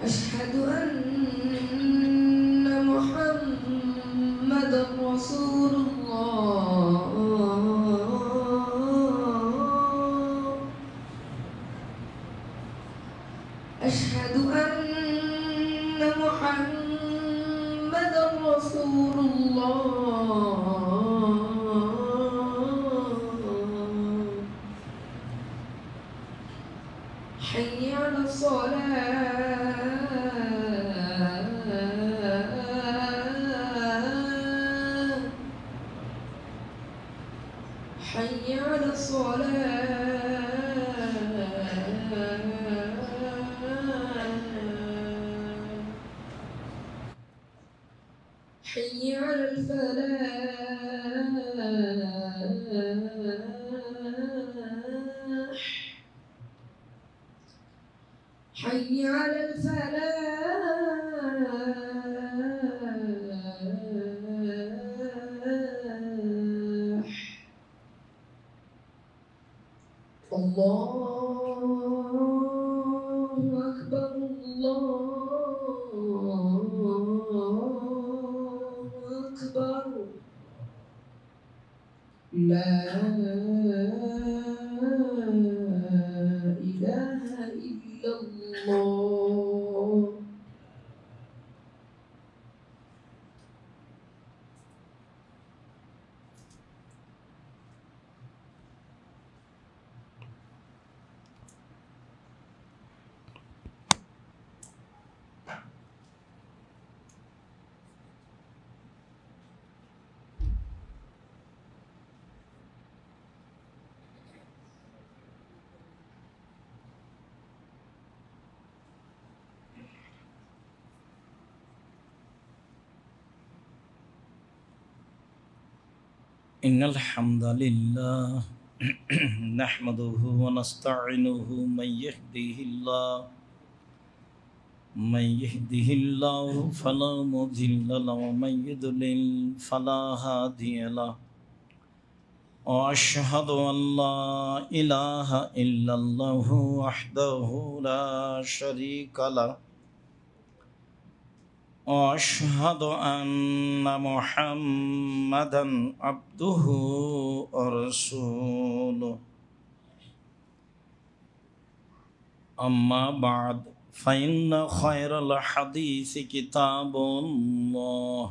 أشهد أن محمدًا رسول الله. أشهد أن محمدًا رسول الله. حي على الصلاة. حي على الصلاة. حي على الفلاح. حي على الفلاح. الله أكبر. الله أكبر. لا إله إلا الله. إن الحمد لله نحمده ونستعينه من يهده الله فلا مضل له ومن يضلل فلا هادي له وأشهد أن لا إله إلا الله وحده لا شريك له وأشهد أن محمدًا عبده ورسوله أما بعد فإن خير الحديث كتاب الله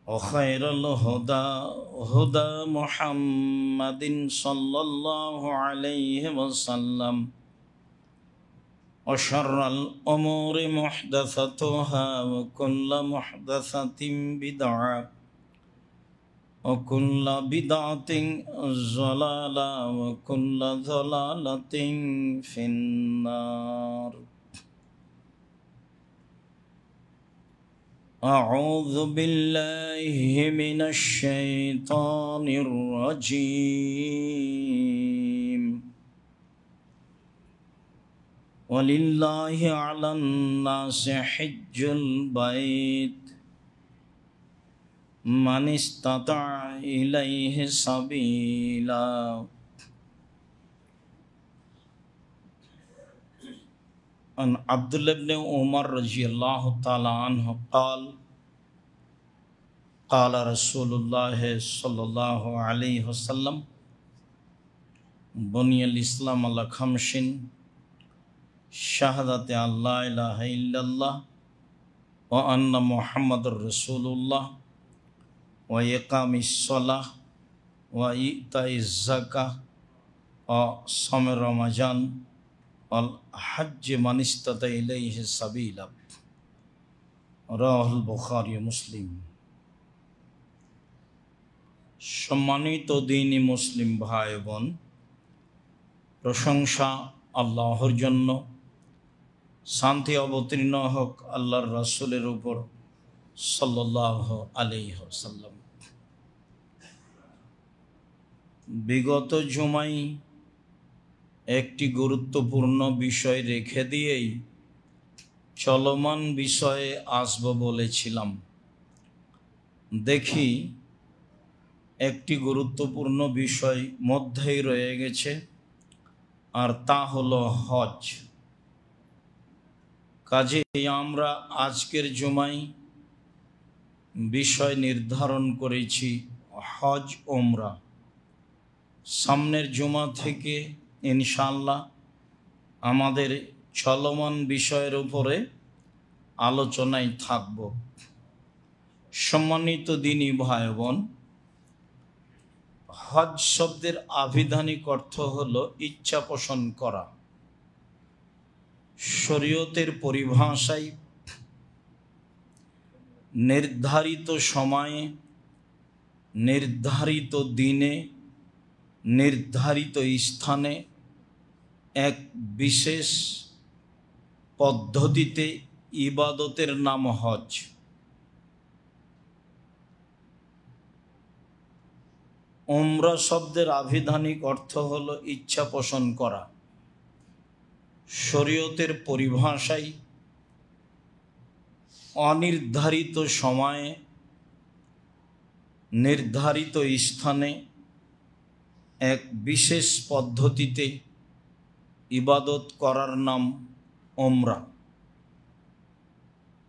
وخير الهدى هدى محمد صلى الله عليه وسلم وشر الأمور محدثاتها وكل محدثة بدعة وكل بدعة ضلالة وكل ضلالة في النار. أعوذ بالله من الشيطان الرجيم. ولله على الناس حج البيت من استطاع إليه سبيلا. عن عبد الله بن عمر رضي الله تعالى عنه قال قال رسول الله صلى الله عليه وسلم بني الإسلام على خمس: شهادة أن لا إله إلا الله وأن محمد رسول الله وإقام الصلاة وإيتاء الزكاة وصوم رمضان والحج من استطاع إليه سبيلا. রাওয়াহুল বুখারী মুসলিম। সম্মানিত দ্বীনি মুসলিম ভাই বোন, প্রশংসা আল্লাহর জন্য, শান্তি অবতীর্ণ হোক আল্লাহর রাসূলের উপর সাল্লাল্লাহু আলাইহি ওয়াসাল্লাম। বিগত জুমায় একটি গুরুত্বপূর্ণ বিষয় রেখে দিয়েই চলমান বিষয়ে আসব বলেছিলাম। দেখি একটি গুরুত্বপূর্ণ বিষয় মধ্যেই রয়ে গেছে, আর তা হলো হজ। কাজেই আমরা আজকের জুমায় বিষয় নির্ধারণ করেছি হজ ওমরা। সামনের জুমা থেকে ইনশাআল্লাহ আমাদের চলমান বিষয়ের উপরে আলোচনায় থাকব। সম্মানিত দিনী ভাই বোন, হজ শব্দের আভিধানিক অর্থ হলো ইচ্ছা পোষণ করা। শরীয়তের পরিভাষায় নির্ধারিত সময়ে, নির্ধারিত দিনে, নির্ধারিত স্থানে এক বিশেষ পদ্ধতিতে ইবাদতের নাম হজ। উমরা শব্দের আভিধানিক অর্থ হলো ইচ্ছা পোষণ করা। শরীয়তের পরিভাষায় অনির্ধারিত সময়ে, নির্ধারিত স্থানে এক বিশেষ পদ্ধতিতে ইবাদত করার নাম উমরা।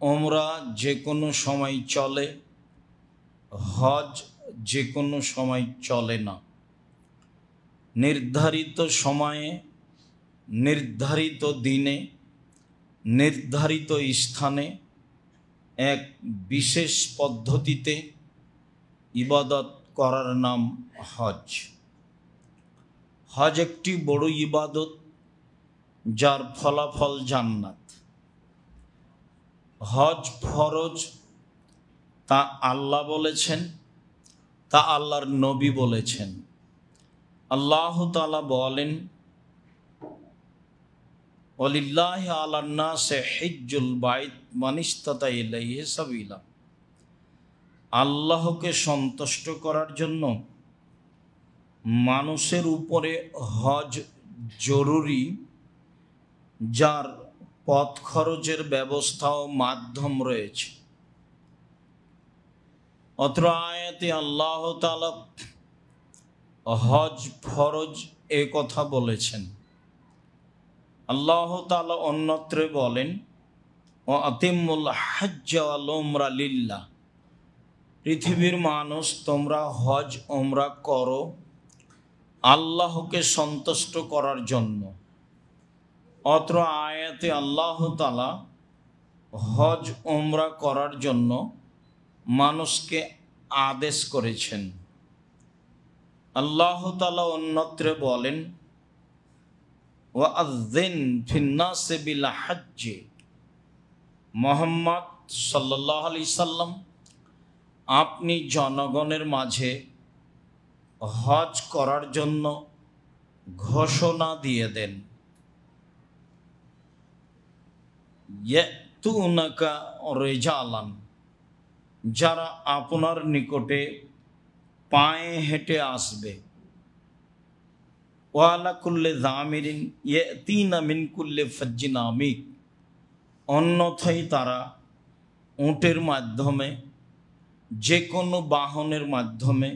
উমরা যে কোনো সময় চলে, হজ যে কোনো সময় চলে না। নির্ধারিত সময়ে, নির্ধারিত দিনে, নির্ধারিত স্থানে এক বিশেষ পদ্ধতিতে ইবাদত করার নাম হজ। হজ একটি বড় ইবাদত, যার ফলাফল জান্নাত। হজ ফরজ, তা আল্লাহ বলেছেন, তা আল্লাহর নবী বলেছেন। আল্লাহ তাআলা বলেন, ওয়ালিল্লাহি আলান নাসি হিজ্জুল বাইত মান ইসতাতা ইলাইহি সাবিলা। আল্লাহকে সন্তুষ্ট করার জন্য মানুষের উপরে হজ জরুরি, যার পথ খরচের ব্যবস্থা ও মাধ্যম রয়েছে। অত্র আয়াতে আল্লাহ তাআলা হজ ফরজ এ কথা বলেছেন। আল্লাহ তাআলা অন্যত্রে বলেন, ও আতিমুল হজ্জ ওয়াল উমরা লিল্লাহ। পৃথিবীর মানুষ, তোমরা হজ উমরা করো আল্লাহকে সন্তুষ্ট করার জন্য। অত্র আয়াতে আল্লাহ তাআলা হজ উমরা করার জন্য মানুষকে আদেশ করেছেন। আল্লাহ তাআলা অন্যত্রে বলেন, ওয়াআযিন ফিন্নাসি বিল হজ্জ। মুহাম্মদ সাল্লাল্লাহু আলাইহি সাল্লাম, আপনি জনগণের মাঝে হজ করার জন্য ঘোষণা দিয়ে দেন। ইয়াতুনাকা রিজালান, যারা আপনার নিকটে পায়ে হেঁটে আসবে। ওয়ালা কুল্লি যামিরিন ইয়াতিনা মিন কুল্লি ফাজ্জিন আমিক, অন্যথায় তারা উটের মাধ্যমে, যে কোনো বাহনের মাধ্যমে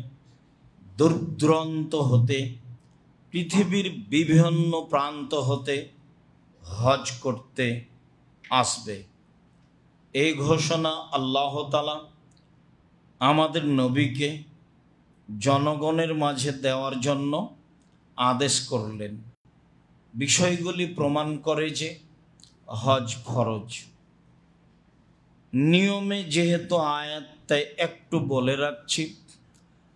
দূর দূরান্ত হতে, পৃথিবীর বিভিন্ন প্রান্ত হতে হজ করতে আসবে। এই ঘোষণা আল্লাহ তাআলা আমাদের নবীকে জনগণের মাঝে দেওয়ার জন্য আদেশ করলেন। বিষয়গুলি প্রমাণ করে যে হজ ফরজ। নিয়মে যেহেতু আয়াত, তাই একটু বলে রাখছি।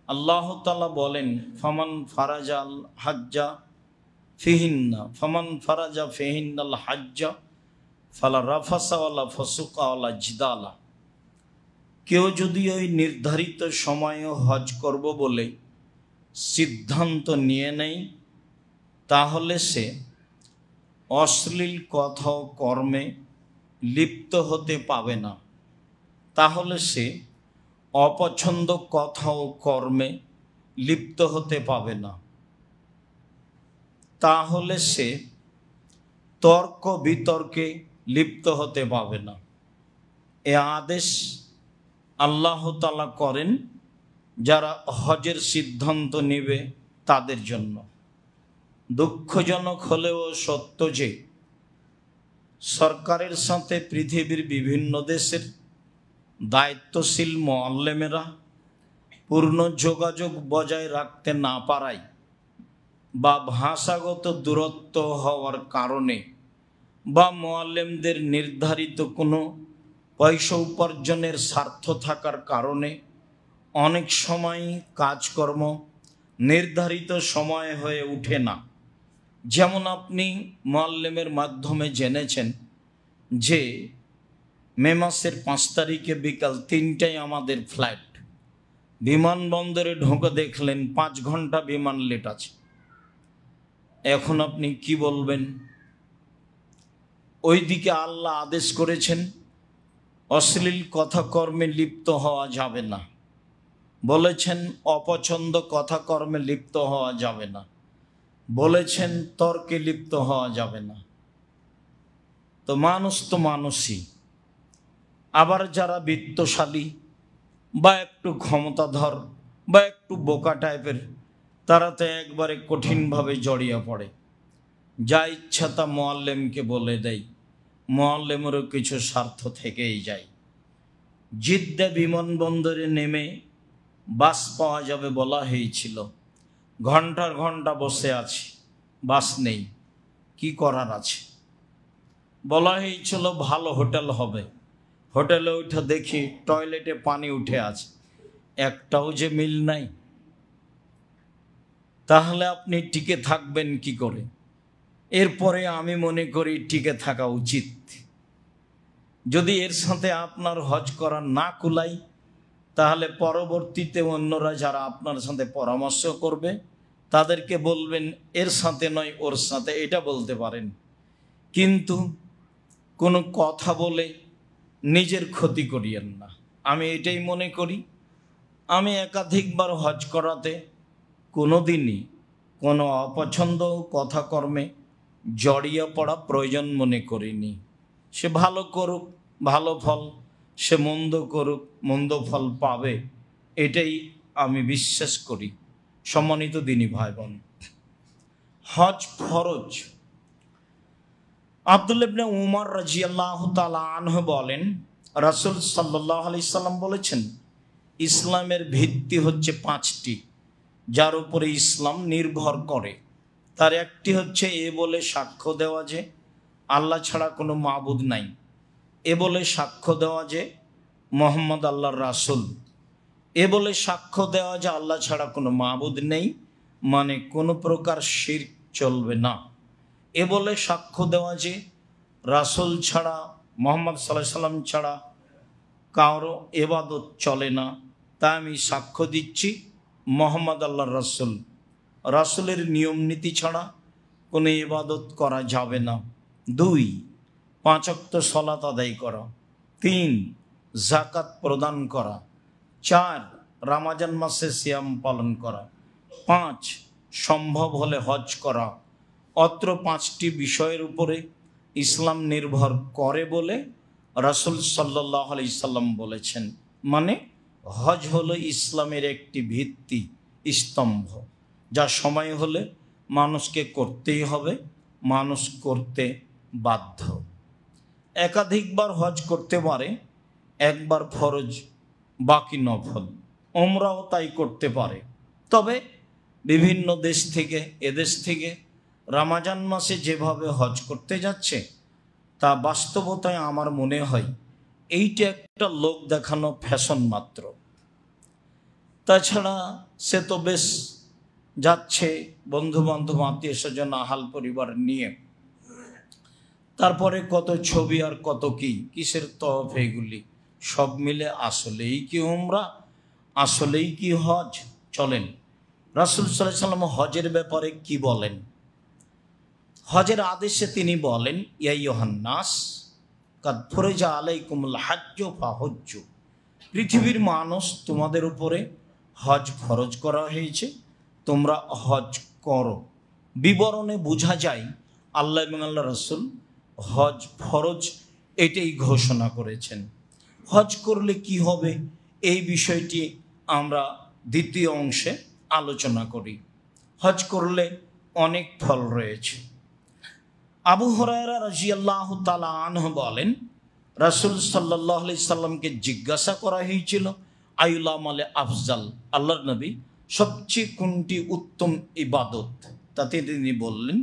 আল্লাহ তাআলা বলেন, ফামান ফারাজাল হাজ্জা ফিহিন্না, ফামান ফারাজা ফিহিন্নাল হাজ্জা ফালা রাফাসা ওয়ালা ফুসুকা ওয়ালা জিদালা। কেউ যদি ওই নির্ধারিত সময়ে হজ করব বলে সিদ্ধান্ত নিয়ে নেয়, তাহলে সে অশ্লীল কথা ও কর্মে লিপ্ত হতে পাবে না। তাহলে সে অপছন্দ কথা ও কর্মে লিপ্ত হতে পাবে না। তাহলে সে তর্ক বিতর্কে লিপ্ত হতে পাবে না। এ আদেশ আল্লাহ তাআলা করেন যারা হজের সিদ্ধান্ত নেবে তাদের জন্য। দুঃখজনক হলেও সত্য যে সরকারের সাথে পৃথিবীর বিভিন্ন দেশের দায়িত্বশীল মুআল্লিমেরা পূর্ণ যোগাযোগ বজায় রাখতে না পারায় বা ভাষাগত দূরত্ব হওয়ার কারণে বা মুআল্লিমদের নির্ধারিত কোনো পয়সা উপার্জনের স্বার্থ থাকার কারণে অনেক সময় কাজকর্ম নির্ধারিত সময় হয়ে ওঠে না। যেমন আপনি মুআল্লিমের মাধ্যমে জেনেছেন যে মে মাসের 5 তারিখে বিকাল 3টায় আমাদের ফ্লাইট, বিমানবন্দরে ঢোকে দেখলেন 5 ঘন্টা বিমান লেট আছে। এখন আপনি কি বলবেন? ওইদিকে আল্লাহ আদেশ করেছেন অশ্লীল কথা কর্মে লিপ্ত হওয়া যাবে না, বলেছেন অপছন্দ কথা কর্মে লিপ্ত হওয়া যাবে না, বলেছেন তর্কে লিপ্ত হওয়া যাবে না। তো মানুষই। আবার যারা বিত্তশালী বা একটু ক্ষমতাধর বা একটু বোকা টাইপের, তারা তো একবারে কঠিনভাবে জড়িয়ে পড়ে, যা ইচ্ছা তা মুআল্লিমকে বলে দেয়। মুআল্লিমেরও কিছু স্বার্থ থেকেই যায়। জিদ্দা বিমানবন্দরে নেমে বাস পাওয়া যাবে বলা হয়েছিল, ঘন্টার ঘন্টা বসে আছি, বাস নেই, কি করার আছে? বলা হয়েছিল ভালো হোটেল হবে, হোটেলে উঠে দেখি টয়লেটে পানি উঠে আছে, একটাও যে মিল নাই। তাহলে আপনি টিকে থাকবেন কি করে? এরপরে আমি মনে করি টিকে থাকা উচিত। যদি এর সাথে আপনার হজ করা না কুলাই, তাহলে পরবর্তীতে অন্যরা যারা আপনার সাথে পরামর্শ করবে তাদেরকে বলবেন এর সাথে নয় ওর সাথে, এটা বলতে পারেন। কিন্তু কোনো কথা বলে নিজের ক্ষতি করিয়েন না। আমি এটাই মনে করি। আমি একাধিকবার হজ করাতে কোনো দিনই কোনো অপছন্দ কথা কর্মে জড়িয়ে পড়া প্রয়োজন মনে করিনি। সে ভালো করুক ভালো ফল, সে মন্দ করুক মন্দ ফল পাবে, এটাই আমি বিশ্বাস করি। সম্মানিত দিনী ভাই বোন, হজ ফরজ। আব্দুল্লাহ ইবনে উমর রাদিয়াল্লাহু তাআলা আনহু বলেন, রাসূল সাল্লাল্লাহু আলাইহি সাল্লাম বলেছেন, ইসলামের ভিত্তি হচ্ছে 5টি, যার উপরে ইসলাম নির্ভর করে। তার একটি হচ্ছে এ বলে সাক্ষ্য দেওয়া যে আল্লাহ ছাড়া কোনো মাবুদ নাই, এ বলে সাক্ষ্য দেওয়া যে মুহাম্মদ আল্লাহর রাসূল, এ বলে সাক্ষ্য দেওয়া যে আল্লাহ ছাড়া কোনো মাবুদ নেই, মানে কোনো প্রকার শিরক চলবে না। এ বলে সাক্ষ্য দেওয়া যে রাসূল ছাড়া, মুহাম্মদ সাল্লাল্লাহু আলাইহি সাল্লাম ছাড়া কারো ইবাদত চলে না। তাই আমি সাক্ষ্য দিচ্ছি মুহাম্মদ আল্লাহর রাসূল, রাসূলের নিয়ম নীতি ছাড়া কোনো ইবাদত করা যাবে না। 2, 5 ওয়াক্ত সালাত আদায় করা। 3, যাকাত প্রদান করা। 4, রমজান মাসে সিয়াম পালন করা। 5, সম্ভব হলে হজ করা। অত্র 5টি বিষয়ের উপরে ইসলাম নির্ভর করে বলে রাসূল সাল্লাল্লাহু আলাইহি সাল্লাম বলেছেন। মানে হজ হলো ইসলামের একটি ভিত্তি স্তম্ভ, যা সময় হলে মানুষকে করতেই হবে, মানুষ করতে বাধ্য। একাধিকবার হজ করতে পারে, একবার ফরজ বাকি নফল। ওমরাও তাই করতে পারে। তবে বিভিন্ন দেশ থেকে, এদেশ থেকে রমজান মাসে যেভাবে হজ করতে যাচ্ছে, তা বাস্তবতায় আমার মনে হয় এইটা একটা লোক দেখানো ফ্যাশন মাত্র। তাছাড়া সে তো বেশ যাচ্ছে বন্ধু বান্ধব আত্মীয় স্বজন আহাল পরিবার নিয়ে, তারপরে কত ছবি আর কত কি কিসের তওয়াফ, এগুলি সব মিলে আসলেই কি উমরা, আসলেই কি হজ? চলেন রাসূল সাল্লাল্লাহু আলাইহি সাল্লাম হজের ব্যাপারে কি বলেন। হজের আদেশে তিনি বলেন, ইয়া আইয়ুহান নাস কাদ ফুরিজা আলাইকুমুল হাজ্জু ফাহুজ্জু, পৃথিবীর মানুষ তোমাদের উপরে হজ ফরজ করা হয়েছে, তোমরা হজ করো। বিবরণে বোঝা যায় আল্লাহ এবং আল্লাহ রাসূল হজ ফরজ এটাই ঘোষণা করেছেন। হজ করলে কি হবে এই বিষয়টি আমরা দ্বিতীয় অংশে আলোচনা করি। হজ করলে অনেক ফল রয়েছে। আবু হুরায়রা রাদিয়াল্লাহু তাআলা আনহু বলেন, রাসূল সাল্লাল্লাহু আলাইহি সাল্লামকে জিজ্ঞাসা করা হয়েছিল, আইউল আমালে আফজাল, আল্লাহর নবী সবচেয়ে কোনটি উত্তম ইবাদত? তাতে তিনি বললেন,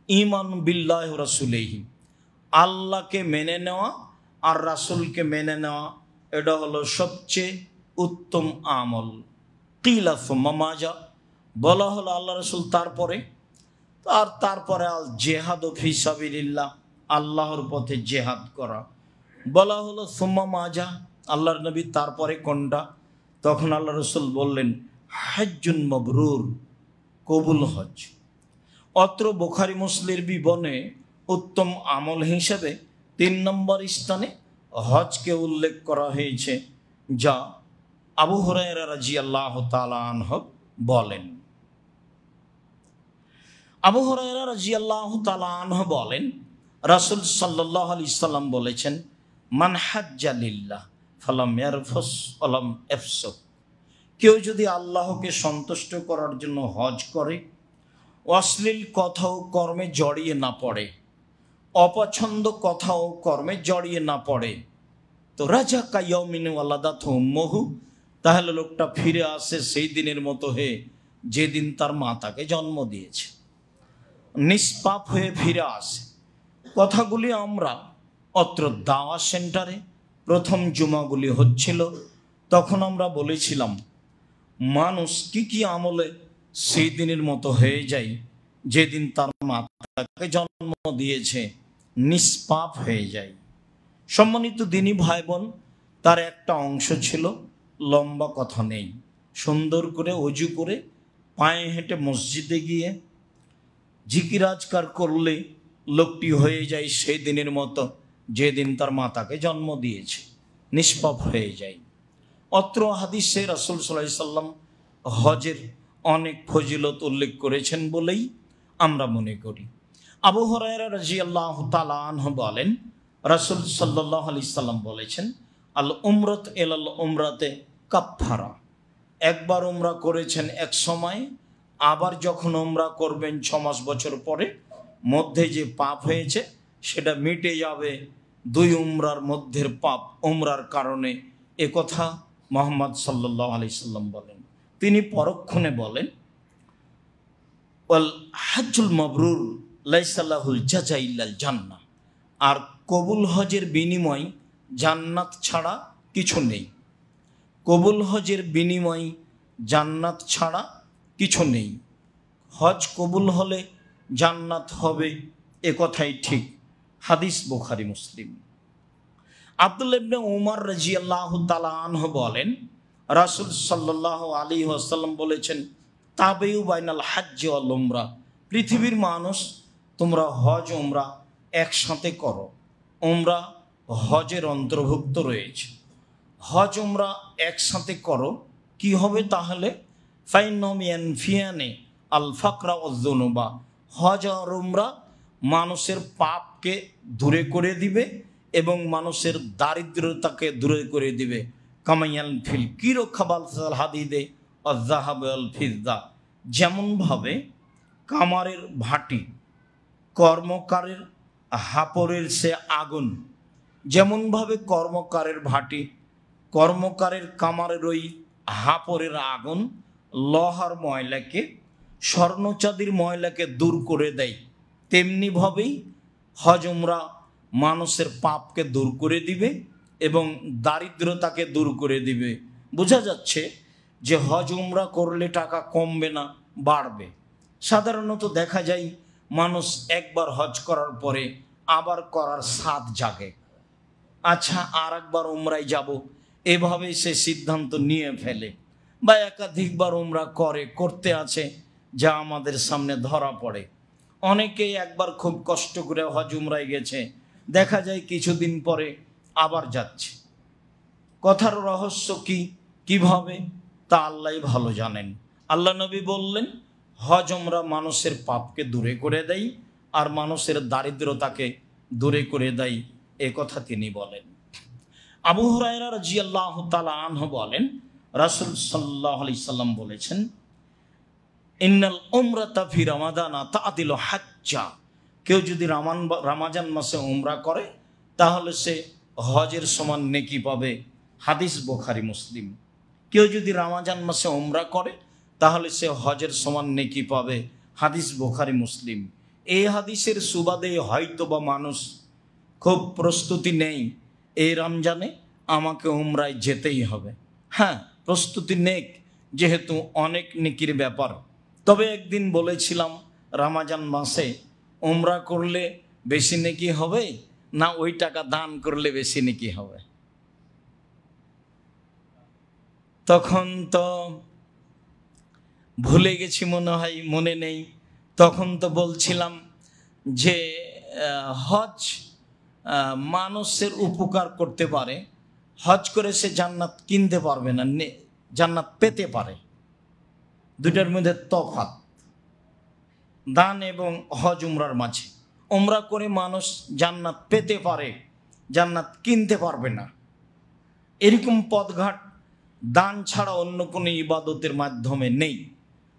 ঈমান বিল্লাহি ওয়া রাসূলিহি, আল্লাহকে মেনে নেওয়া আর রাসূলকে মেনে নেওয়া, এটা হলো সবচেয়ে উত্তম আমল। কিলা সুম্মা মাজা, বলা হলো আল্লাহ রাসূল তারপরে? তারপরে আল জেহাদ ফি সাবিলিল্লাহ, আল্লাহর পথে জেহাদ করা। বলা হলো সুম্মা মাজা, আল্লাহর নবী তারপরে কোনটা? তখন আল্লাহ রাসূল বললেন, হজ্জুন মাবরুর, কবুল হজ। অত্র বুখারী মুসলিমের বিবরণে উত্তম আমল হিসেবে 3 নম্বর স্থানে হজকে উল্লেখ করা হয়েছে, যা আবু হুরায়রা রাদিয়াল্লাহু তাআলা আনহু বলেন। আবু হুরায়রা রাদিয়াল্লাহু তাআলা আনহু বলেন, রাসূল সাল্লাল্লাহু আলাইহি সাল্লাম বলেছেন, মান হাজ্জা লিল্লাহ ফালাম ইয়ারফুস ওয়ালাম ইয়াফসুক, কেউ যদি আল্লাহকে সন্তুষ্ট করার জন্য হজ করে, অশ্লীল কথা ও কর্মে জড়িয়ে না পড়ে, অপছন্দ কথা ও কর্মে জড়িয়ে না পড়ে, তো রাজা কাইয়মিন ওয়ালাদাত উম্মুহু, তাহলে লোকটা ফিরে আসে সেই দিনের মতো হয়ে যেদিন তার মা তাকে জন্ম দিয়েছে, নিষ্পাপ হয়ে ফিরে আসে। কথাগুলি আমরা অত্র দাওয়া সেন্টারে প্রথম জুমাগুলি হচ্ছিল, তখন আমরা বলেছিলাম, মানুষ কি কি আমলে সেই দিনের মতো হয়ে যায় যেদিন তার মা তাকে জন্ম দিয়েছে, নিষ্পাপ হয়ে যায়। সম্মানিত দিনী ভাই বোন, তার একটা অংশ ছিল, লম্বা কথা নেই, সুন্দর করে অজু করে পায়ে হেঁটে মসজিদে গিয়ে জিকির আজকার করলে লোকটি হয়ে যায় সেই দিনের মতো যেদিন তার মা তাকে জন্ম দিয়েছে, নিষ্পাপ হয়ে যায়। অত্র হাদিসে রাসূল সাল্লাল্লাহু আলাইহি সাল্লাম হজের অনেক ফজিলত উল্লেখ করেছেন বলেই আমরা মনে করি। আবু হুরায়রা রাদিয়াল্লাহু তাআলা আনহু বলেন, রাসূল সাল্লাল্লাহু আলাইহি সাল্লাম বলেছেন, আল উমরাত ইলাল উমরাতে কাফফারা, একবার উমরা করেছেন এক সময়, আবার যখন উমরা করবেন 6 মাস বছর পরে, মধ্যে যে পাপ হয়েছে সেটা মিটে যাবে 2 উমরার মধ্যের পাপ উমরার কারণে। এ কথা মুহাম্মদ সাল্লাল্লাহু আলাইহি সাল্লাম বলেন। তিনি পরক্ষণে বলেন, ওয়াল হজ্জুল মাবরুর লাইসা লাহুল জাযা ইল্লাল জান্নাহ, আর কবুল হজের বিনিময় জান্নাত ছাড়া কিছু নেই। কবুল হজের বিনিময় জান্নাত ছাড়া কিছু নেই। হজ কবুল হলে জান্নাত হবে, এ কথাই ঠিক। হাদিস বুখারী মুসলিম। আব্দুল্লাহ ইবনে উমর রাদিয়াল্লাহু তাআলা আনহু বলেন, রাসূল সাল্লাল্লাহু আলাইহি ওয়াসাল্লাম বলেছেন, তাবিউ বাইনাল হজ্জ ওয়াল উমরা, পৃথিবীর মানুষ তোমরা হজ উমরা একসাথে করো। উমরা হজের অন্তর্ভুক্ত রয়েছে। হজ উমরা একসাথে করো, কি হবে তাহলে? ফাইন্নাহুম ইয়ানফিয়ানি আল ফাকরা ওয়াজ যুনুবা, হজ আর উমরা মানুষের পাপকে দূরে করে দিবে এবং মানুষের দারিদ্রতাকে দূরে করে দিবে। কামাইয়াল ফিল কিরো খাবাল হাদিদে অজাহাব আল ফিজদা, যেমনভাবে কামারের ভাটি কর্মকারের হাপরের সে আগুন, যেমনভাবে কর্মকারের ভাটি কর্মকারের কামারের ওই হাপরের আগুন লোহার ময়লাকে, স্বর্ণচাঁদির ময়লাকে দূর করে দেয়, তেমনিভাবেই হজ উমরা মানুষের পাপকে দূর করে দিবে এবং দারিদ্রতাকে দূর করে দিবে। বোঝা যাচ্ছে যে হজ উমরা করলে টাকা কমবে না, বাড়বে। সাধারণত দেখা যায় মানুষ একবার হজ করার পরে আবার করার স্বাদ জাগে, আচ্ছা আর একবার উমরায় যাব, এভাবে সে সিদ্ধান্ত নিয়ে ফেলে, বা একাধিকবার উমরা করতে আছে, যা আমাদের সামনে ধরা পড়ে। অনেকেই একবার খুব কষ্ট করে হজ উমরায় গেছে, দেখা যায় কিছুদিন পরে আবার যাচ্ছে। কথার রহস্য কি, কিভাবে, তা আল্লাহই ভালো জানেন। আল্লাহ নবী বললেন, হজ উমরা মানুষের পাপকে দূরে করে দেয় আর মানুষের দারিদ্রতাকে দূরে করে দেয়, এ কথা তিনি বলেন। আবু হুরায়রা রাদিয়াল্লাহু তাআলা আনহু বলেন, রাসূল সাল্লাল্লাহু আলাইহি সাল্লাম বলেছেন, ইন্নাল উমরাতা ফি রমাদানা তা'দিলু হাজ্জা, কেউ যদি রামাজান মাসে উমরা করে তাহলে সে হজের সমান নেকি পাবে, হাদিস বুখারী মুসলিম। কেউ যদি রমজান মাসে উমরা করে তাহলে সে হজের সমান নেকি পাবে, হাদিস বুখারী মুসলিম। এই হাদিসের সুবাদে হয়তো বা মানুষ খুব প্রস্তুতি নেই, এই রমজানে আমাকে উমরায় যেতেই হবে। হ্যাঁ, প্রস্তুতি নেক, যেহেতু অনেক নেকির ব্যাপার। তবে একদিন বলেছিলাম রমজান মাসে উমরা করলে বেশি নেকি হবে না ওই টাকা দান করলে বেশি নেকি হবে? তখন তো ভুলে গেছি, মনে হয় মনে নেই। তখন তো বলছিলাম যে হজ মানুষের উপকার করতে পারে, হজ করে সে জান্নাত কিনতে পারবে না, জান্নাত পেতে পারে। দুটার মধ্যে তফাৎ দান এবং হজ উমরার মাঝে। উমরা করে মানুষ জান্নাত পেতে পারে, জান্নাত কিনতে পারবে না। এরকম পথঘাট দান ছাড়া অন্য কোনো ইবাদতের মাধ্যমে নেই।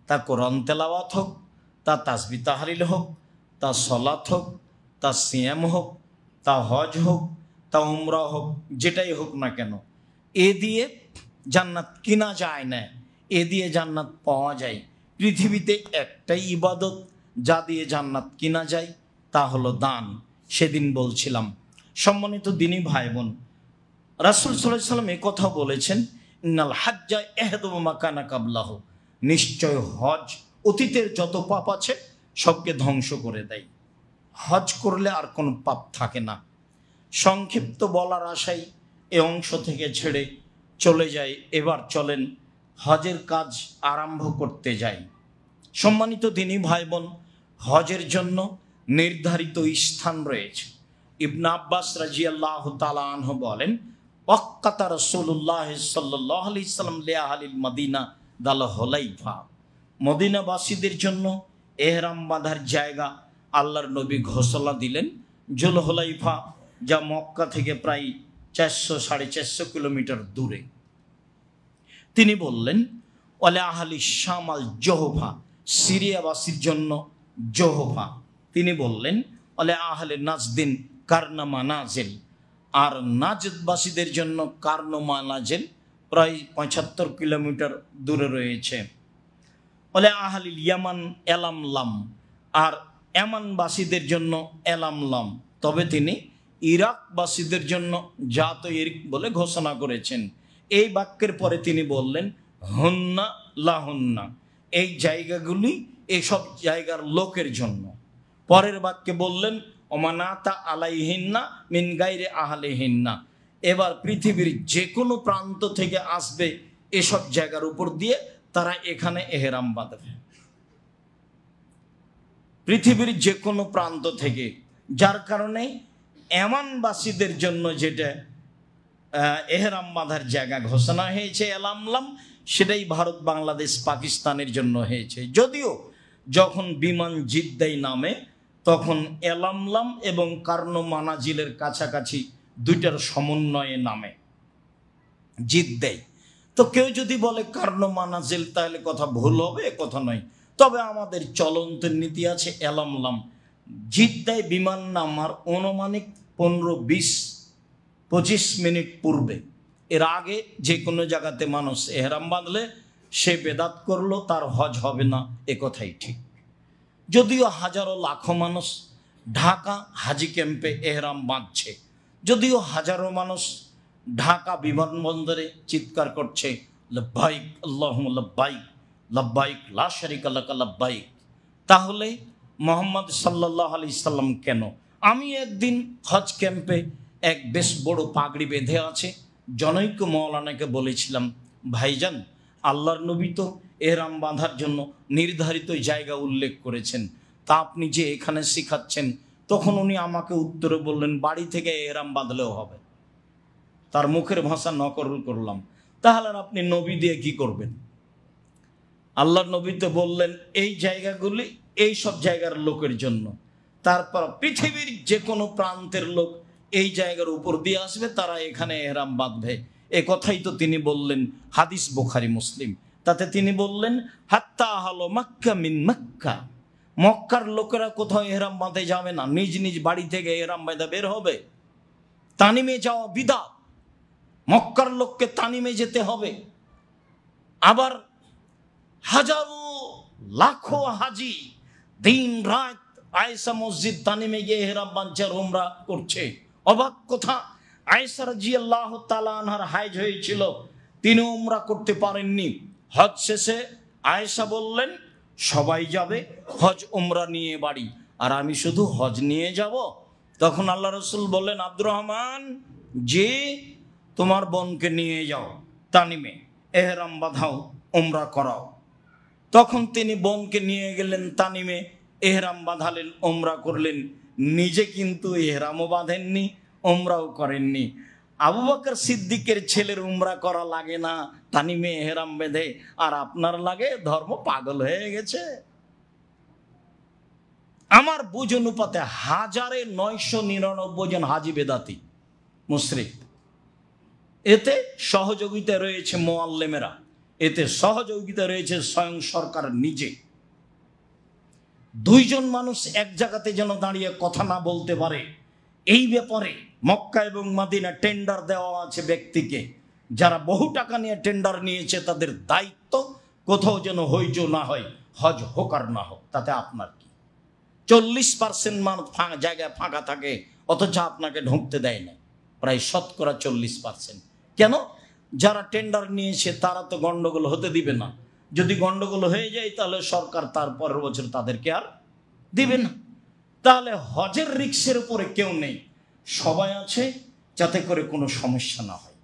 তা কোরআন তেলাওয়াত হোক, তা তাসবিহ তাহলিল হোক, তা সলাত হোক, তা সিয়াম হোক, তা হজ হোক, তা উমরা হোক, যেটাই হোক না কেন, এ দিয়ে জান্নাত কিনা যায় না, এ দিয়ে জান্নাত পাওয়া যায়। পৃথিবীতে একটাই ইবাদত যা দিয়ে জান্নাত কিনা যায়, তা হলো দান। সেদিন বলছিলাম। সম্মানিত দিনী ভাই বোন, রাসূল সাল্লাল্লাহু আলাইহি ওয়াসাল্লাম এই কথা বলেছেন, ইন্নাল হাজ্জা ইয়াহদুমু মা কানা কাবলাহু, নিশ্চয় হজ অতীতের যত পাপ আছে সবকে ধ্বংস করে দেয়। হজ করলে আর কোনো পাপ থাকে না। সংক্ষিপ্ত বলার আশায় এ অংশ থেকে ছেড়ে চলে যায়। এবার চলেন হজের কাজ আরম্ভ করতে যাই। সম্মানিত দিনী ভাই বোন, হজের জন্য নির্ধারিত স্থান রয়েছে। ইবনে আব্বাস রাদিয়াল্লাহু তাআলা আনহু বলেন, ওয়াক্কাতা রাসূলুল্লাহ সাল্লাল্লাহু আলাইহি সাল্লাম লিআহলিল মদিনা দাল হুলাইফা, মদিনাবাসীদের জন্য ইহরাম বাঁধার জায়গা আল্লাহর নবী ঘোষণা দিলেন জুল হুলাইফা, যা মক্কা থেকে প্রায় 400-450 কিলোমিটার দূরে। তিনি বললেন ওয়ালি আহলি শাম আল জোহফা, সিরিয়াবাসীর জন্য জোহফা। তিনি বললেন ওয়ালি আহলে নাজদিন কারনা মানাজিল, আর নাজদবাসীদের জন্য কারনো মানাজিল প্রায় 75 কিলোমিটার দূরে রয়েছে। ওয়ালি আহলিল ইয়ামান এলামলাম, আর ইয়ামানবাসীদের জন্য এলামলাম। তবে তিনি ইরাকবাসীদের জন্য জাত ইরিক বলে ঘোষণা করেছেন। এই বাক্যের পরে তিনি বললেন হুন্না লাহুন্না, এই জায়গাগুলি এইসব জায়গার লোকের জন্য। পরের বাক্যে বললেন ওমানাতা আলাইহিন্না মিন গায়রি আহলিহিন্না, এবার পৃথিবীর যে কোনো প্রান্ত থেকে আসবে এসব জায়গার উপর দিয়ে তারা এখানে এহরাম বাঁধবে। পৃথিবীর যে কোনো প্রান্ত থেকে, যার কারণে ইয়ামানবাসীদের জন্য যেটা এহরাম বাঁধার জায়গা ঘোষণা হয়েছে এলামলাম, সেটাই ভারত, বাংলাদেশ, পাকিস্তানের জন্য হয়েছে। যদিও যখন বিমান জিদ্দায় নামে তখন এলামলাম এবং কারনো মানাজিলের কাছাকাছি দুইটার সমন্বয়ে নামে জিদ্দাই। তো কেউ যদি বলে কারনো মানাজিল তাহলে কথা ভুল হবে, এ কথা নয়। তবে আমাদের চলন্ত নীতি আছে এলামলাম। জিদ্দায় বিমান নামার অনুমানিক 15-20-25 মিনিট পূর্বে, এর আগে যে কোনো জায়গাতে মানুষ এহরাম বাঁধলে সে বেদাত করলো, তার হজ হবে না, এ কথাই ঠিক। যদিও হাজারো লাখো মানুষ ঢাকা হাজি ক্যাম্পে এহরাম বাঁধছে, যদিও হাজারো মানুষ ঢাকা বিমানবন্দরে চিৎকার করছে লব্বাইক আল্লাহুম্মা লব্বাইক, লব্বাইক লা শারিকা লাকা লব্বাইক, তাহলে মুহাম্মদ সাল্লাল্লাহু আলাইহি সাল্লাম কেন? আমি একদিন হজ ক্যাম্পে এক বেশ বড় পাগড়ি বেঁধে আছে জনৈক মৌলানাকে বলেছিলাম, ভাইজান, আল্লাহর নবী তো এহরাম বাঁধার জন্য নির্ধারিত জায়গা উল্লেখ করেছেন, তা আপনি যে এখানে শিখাচ্ছেন। তখন উনি আমাকে উত্তরে বললেন, বাড়ি থেকে এহরাম বাঁধলেও হবে। তার মুখের ভাষা নকল করলাম, তাহলে আপনি নবী দিয়ে কি করবেন? আল্লাহর নবী তো বললেন এই জায়গাগুলি এই সব জায়গার লোকের জন্য, তারপর পৃথিবীর যে কোনো প্রান্তের লোক এই জায়গার উপর দিয়ে আসবে, তারা এখানে এহরাম বাঁধবে। এ কথাই তো তিনি বললেন, হাদিস বুখারী মুসলিম। তাতে তিনি বললেন হাত্তা আহলু মক্কা মিন মক্কা, মক্কার লোকেরা কোথাও এহরাম বাঁধে যাবে না, নিজ নিজ বাড়ি থেকে এহরাম বাঁধে বের হবে। তানিমে যাওয়া বিদআত, মক্কার লোককে তানিমে যেতে হবে। আবার হাজারো লাখো হাজি দিন রাত আয়েশা মসজিদ তানিমে গিয়ে এহরাম বাঁধছে আর উমরা করছে। অবাক কথা, আয়েশা রাদিয়াল্লাহু তাআলা আনহার হাইজ হয়েছিল, তিনি উমরা করতে পারেননি। হজ শেষে আয়েশা বললেন সবাই যাবে হজ উমরা নিয়ে বাড়ি, আর আমি শুধু হজ নিয়ে যাব। তখন আল্লাহ রসুল বললেন, আব্দুর রহমান যে তোমার বোনকে নিয়ে যাও তানিমে, এহরাম বাঁধাও, উমরা করাও। তখন তিনি বোনকে নিয়ে গেলেন তানিমে, এহরাম বাঁধালেন, উমরা করলেন। নিজে কিন্তু এহরামও বাঁধেননি, উমরাও করেননি। আবু বকর সিদ্দিকের ছেলের উমরা করা লাগে না, তানিমে এহরাম বেঁধে, আর আপনার লাগে? ধর্ম পাগল হয়ে গেছে। আমার বুঝ অনুপাতে 1999 জন হাজি বেদাতি মুশরিক। এতে সহযোগিতা রয়েছে মুআল্লিমেরা, এতে সহযোগিতা রয়েছে স্বয়ং সরকার নিজে। দুইজন মানুষ এক জায়গাতে যেন দাঁড়িয়ে কথা না বলতে পারে, এই ব্যাপারে মক্কা এবং মদিনা টেন্ডার দেওয়া আছে ব্যক্তিকে। যারা বহু টাকা নিয়ে টেন্ডার নিয়েছে তাদের দায়িত্ব কোথাও যেন হইচই না হয়, হজ হোক আর না হোক, তাতে আপনার কি? 40% জায়গায় ফাঁকা থাকে, অথচ আপনাকে ঢুকতে দেয় না, প্রায় শতকরা 40%। কেন? যারা টেন্ডার নিয়েছে তারা তো গন্ডগোল হতে দিবে না। যদি গন্ডগোল হয়ে যায় তাহলে সরকার তার পরের বছর তাদেরকে আর দিবে না। তাহলে হজের রিস্কের উপরে কেউ নেই, সবাই আছে যাতে করে কোনো সমস্যা না হয়,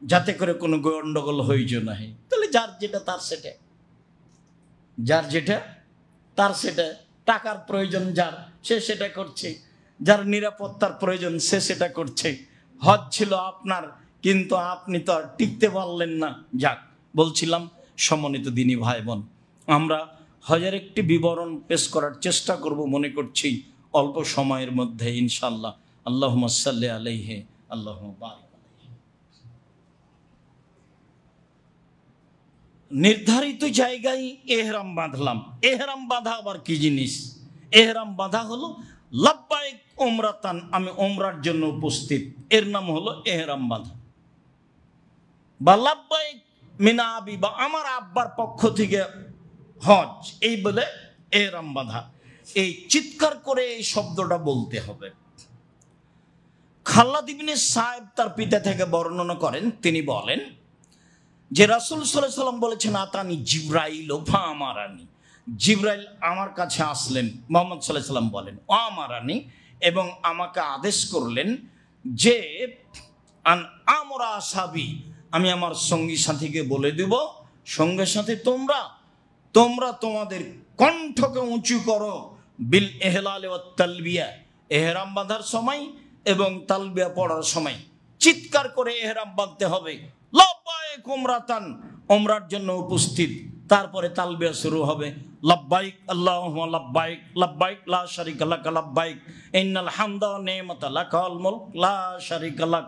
যাতে করে কোনো গন্ডগোল হইচই না হয়। তাহলে যার যেটা তার সেটা, যার যেটা তার সেটা। টাকার প্রয়োজন যার, সে সেটা করছে, যার নিরাপত্তার প্রয়োজন সে সেটা করছে। হজ ছিল আপনার, কিন্তু আপনি তো আর টিকতে পারলেন না। যাক, বলছিলাম সম্মানিত দিনী ভাই বোন, আমরা হজের একটি বিবরণ পেশ করার চেষ্টা করব মনে করছি অল্প সময়ের মধ্যে ইনশাআল্লাহ। আল্লাহুম্মা সাল্লি আলাইহি, আল্লাহুম্মা বারিক আলাইহি। নির্ধারিত জায়গায় এহরাম বাঁধলাম। এহরাম বাঁধা আবার কি জিনিস? এহরাম বাঁধা হলো লাব্বাইক উমরাতান, আমি উমরার জন্য উপস্থিত, এর নাম হলো এহরাম বাঁধা। বা লাব্বাইক মিনা আবি, বা আমার আব্বার পক্ষ থেকে হজ, এই বলে এহরাম বাঁধা। এই চিৎকার করে এই শব্দটা বলতে হবে। খাল্লাদ ইবনে সাহেব তার পিতা থেকে বর্ণনা করেন, তিনি বলেন যে রাসূল সাল্লাল্লাহু আলাইহি ওয়াসাল্লাম বলেছেন, আতানি জিবরাইল ফা আমারানি, জিবরাইল আমার কাছে আসলেন। মুহাম্মদ সাল্লাল্লাহু আলাইহি ওয়াসাল্লাম বলেন ও আমারানি, এবং আমাকে আদেশ করলেন যে আন আমরা আসহাবি, আমি আমার সঙ্গী সাথীকে বলে দেব, সঙ্গে সাথে তোমরা তোমাদের কণ্ঠকে উঁচু করো বিল ইহলাল ওয়াত তালবিয়া, ইহরাম বাঁধার সময় এবং তালবিয়া পড়ার সময় চিৎকার করে ইহরাম বাঁধতে হবে। লাব্বাইক উমরাতান, উমরার জন্য উপস্থিত। তারপরে তালবিয়া শুরু হবে, লাব্বাইক আল্লাহুম্মা লাব্বাইক, লাব্বাইক লা শারিকা লাক, লাব্বাইক ইন্নাল হামদা ওয়া নি'মাতা লাকাল মুলক লা শারিকা লাক।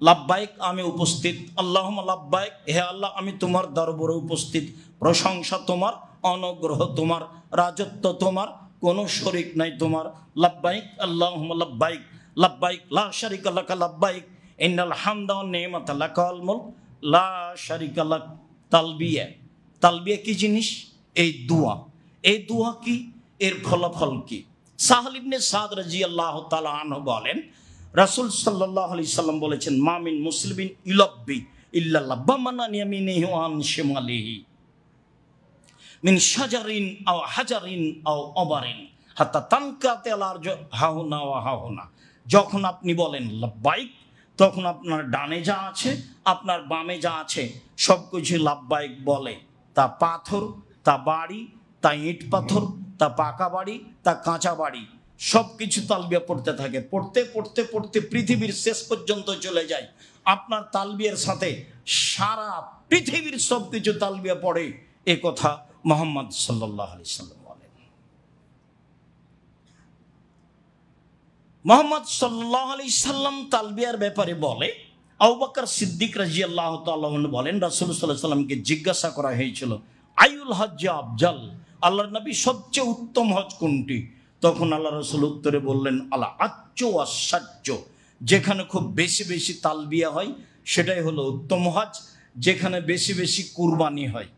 লাব্বাইক, আমি উপস্থিত। আল্লাহুম্মা লাব্বাইক, হে আল্লাহ আমি তোমার দরবারে উপস্থিত, প্রশংসা তোমার, অনুগ্রহ তোমার, রাজত্ব তোমার, কোনো শরীক নাই তোমার। লাব্বাইক আল্লাহুম্মা লাব্বাইক, লাব্বাইক লা শারিকা লাক, লাব্বাইক ইন্নাল হামদা ওয়া নি'মাতা লাকাল মুলক লা শারিকা লাক। তালবিয়া, তালবিয়া কি জিনিস? এই দোয়া। এই দোয়া কি? এর ফলাফল কি? সাহল ইবনে সাদ রাদিয়াল্লাহু তাআলা আনহু বলেন, রাসূল সাল্লাল্লাহু আলাইহি সাল্লাম বলেছেন, মা মিন মুসলিমিন ইলাব্বি ইল্লা লাব্বামানা ইয়ামিনিহি ওয়া আন শিমালিহি মিন শাজারিন আও হাজারিন আও আবারিন হাত্তা তানকাতে আল-আরজ হাহুনা ওয়া হাহুনা। যখন আপনি বলেন লাব্বাইক, তখন আপনার ডানে যা আছে, আপনার বামে যা আছে, সব কিছু লাব্বাইক বলে। তা পাথর, তা বাড়ি, তা ইট পাথর, তা পাকা বাড়ি, তা কাঁচা বাড়ি, সব কিছু তালবিয়া পড়তে থাকে। পড়তে পড়তে পড়তে পৃথিবীর শেষ পর্যন্ত চলে যায়। আপনার তালবিয়ার সাথে সারা পৃথিবীর সব কিছু তালবিয়া পড়ে, এ কথা মুহাম্মদ সাল্লাল্লাহু আলাইহি সাল্লাম বলেন। মুহাম্মদ সাল্লাল্লাহু আলাইহি সাল্লাম তালবিয়ার ব্যাপারে বলে, আবু বকর সিদ্দিক রাদিয়াল্লাহু তাআলা আনহু বলেন, রাসূল সাল্লাল্লাহু আলাইহি সাল্লামকে জিজ্ঞাসা করা হয়েছিল, আইউল হজ্জ আফজাল, আল্লাহর নবী সবচেয়ে উত্তম হজ কোনটি? তখন আল্লাহ রাসূল উত্তরে বললেন, আলা আচ্চু আসাচ্য, যেখানে খুব বেশি বেশি তালবিয়া হয় সেটাই হলো উত্তম হজ, যেখানে বেশি বেশি কুরবানি হয়।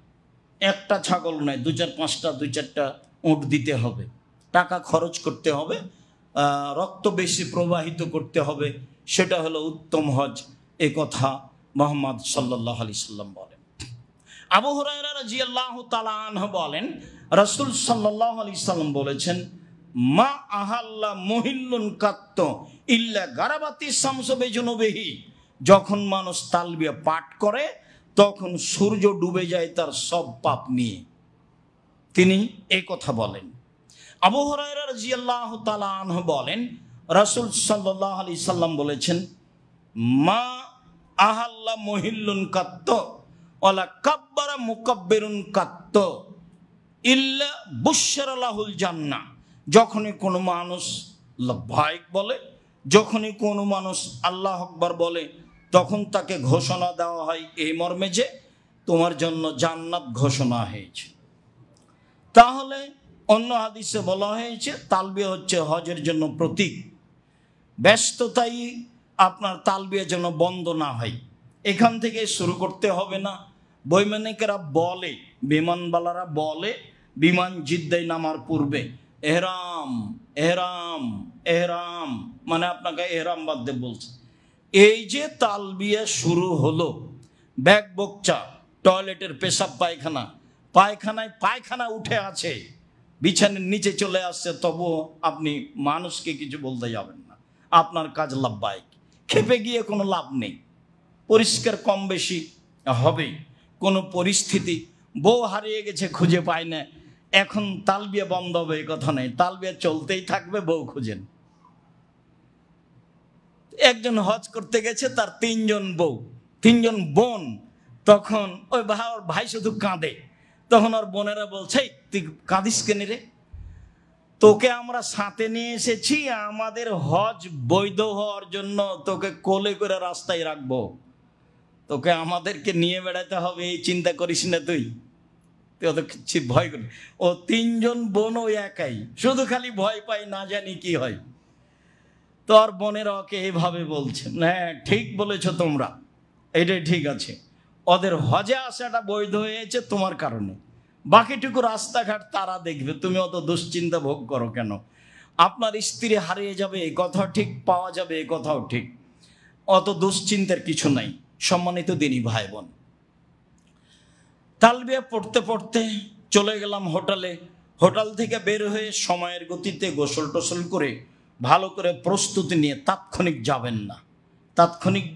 একটা ছাগল নয়, 2-4-5টা 2-4টা উট দিতে হবে, টাকা খরচ করতে হবে, রক্ত বেশি প্রবাহিত করতে হবে, সেটা হলো উত্তম হজ। এ কথা মুহাম্মদ সাল্লাল্লাহু আলাইহি সাল্লাম বলেন। আবু হুরায়রা রাদিয়াল্লাহু তাআলা আনহু বলেন, রাসূল সাল্লাল্লাহু আলাইহি সাল্লাম বলেছেন, মা আহাল্লা মুহিল্লুন কাত্ত ইল্লা গারাবাতি শামসু বিজুনুবিহি, যখন মানুষ তালবিয়া পাঠ করে তখন সূর্য ডুবে যায় তার সব পাপ নিয়ে। তিনি এই কথা বলেন। আবু হুরায়রা রাদিয়াল্লাহু তাআলা আনহু বলেন, রাসূল সাল্লাল্লাহু আলাইহি সাল্লাম বলেছেন, মা আহাল্লা মুহিল্লুন কাত্ত ওয়ালা কাব্বারা মুকাব্বিরুন কাত্ত ইল্লা বুশরা লাহুল জান্নাহ, যখনই কোনো মানুষ লাব্বাইক বলে, যখনই কোনো মানুষ আল্লাহু আকবার বলে, তখন তাকে ঘোষণা দেওয়া হয় এই মর্মে যে তোমার জন্য জান্নাত ঘোষণা হয়েছে। তাহলে অন্য হাদিসে বলা হয়েছে তালবিয়া হচ্ছে হজের জন্য প্রতীক। ব্যস্ততাই আপনার তালবিয়া যেন বন্ধ না হয়, এখান থেকে শুরু করতে হবে না। বৈমানিকেরা বলে, বিমানবালারা বলে, বিমান জিদ্দায় নামার পূর্বে এহরাম এহরাম এহরাম, মানে আপনাকে এহরাম বাঁধতে বলছে। এই যে তালবিয়া শুরু হলো, ব্যাগ বকচা, টয়লেটের পেশাব পায়খানা, পায়খানায় পায়খানা উঠে আছে, বিছানার নিচে চলে আসছে, তবুও আপনি মানুষকে কিছু বলতে যাবেন না, আপনার কাজ লাব্বাইক। খেপে গিয়ে কোনো লাভ নেই, পরিষ্কার কম বেশি হবে। কোনো পরিস্থিতি, বউ হারিয়ে গেছে খুঁজে পায় না, এখন তালবিয়া বন্ধ হবে এই কথা নেই, তালবিয়া চলতেই থাকবে, বউ খুঁজেন। একজন হজ করতে গেছে, তার 3 জন বউ, 3 জন বোন, তখন ওই ভাই শুধু কাঁদে, তখন ওর বোনেরা বলছে, তুই কাঁদিস কেন রে, তোকে আমরা সাথে নিয়ে এসেছি আমাদের হজ বৈধ হওয়ার জন্য, তোকে কোলে করে রাস্তায় রাখবো, তোকে আমাদেরকে নিয়ে বেড়াতে হবে এই চিন্তা করিস না, তুই অত কিছু ভয় করি। ও 3 জন বোন ওই একাই, শুধু খালি ভয় পাই, না জানি কি হয়। তোর বোনেরা ওকে এইভাবে বলছে, হ্যাঁ ঠিক বলেছ তোমরা, এটাই ঠিক আছে, ওদের হজে আসাটা বৈধ হয়েছে তোমার কারণে, বাকিটুকু রাস্তাঘাট তারা দেখবে, তুমি অত দুশ্চিন্তা ভোগ করো কেন। আপনার স্ত্রী হারিয়ে যাবে এই কথাও ঠিক, পাওয়া যাবে এই কথাও ঠিক, অত দুশ্চিন্তার কিছু নাই। সম্মানিত দিনী ভাই বোন, তালবিয়া পড়তে পড়তে চলে গেলাম হোটেলে। হোটেল থেকে বের হয়ে সময়ের গতিতে গোসল টোসল করে ভালো করে প্রস্তুতি নিয়ে তাৎক্ষণিক যাবেন না, তাৎক্ষণিক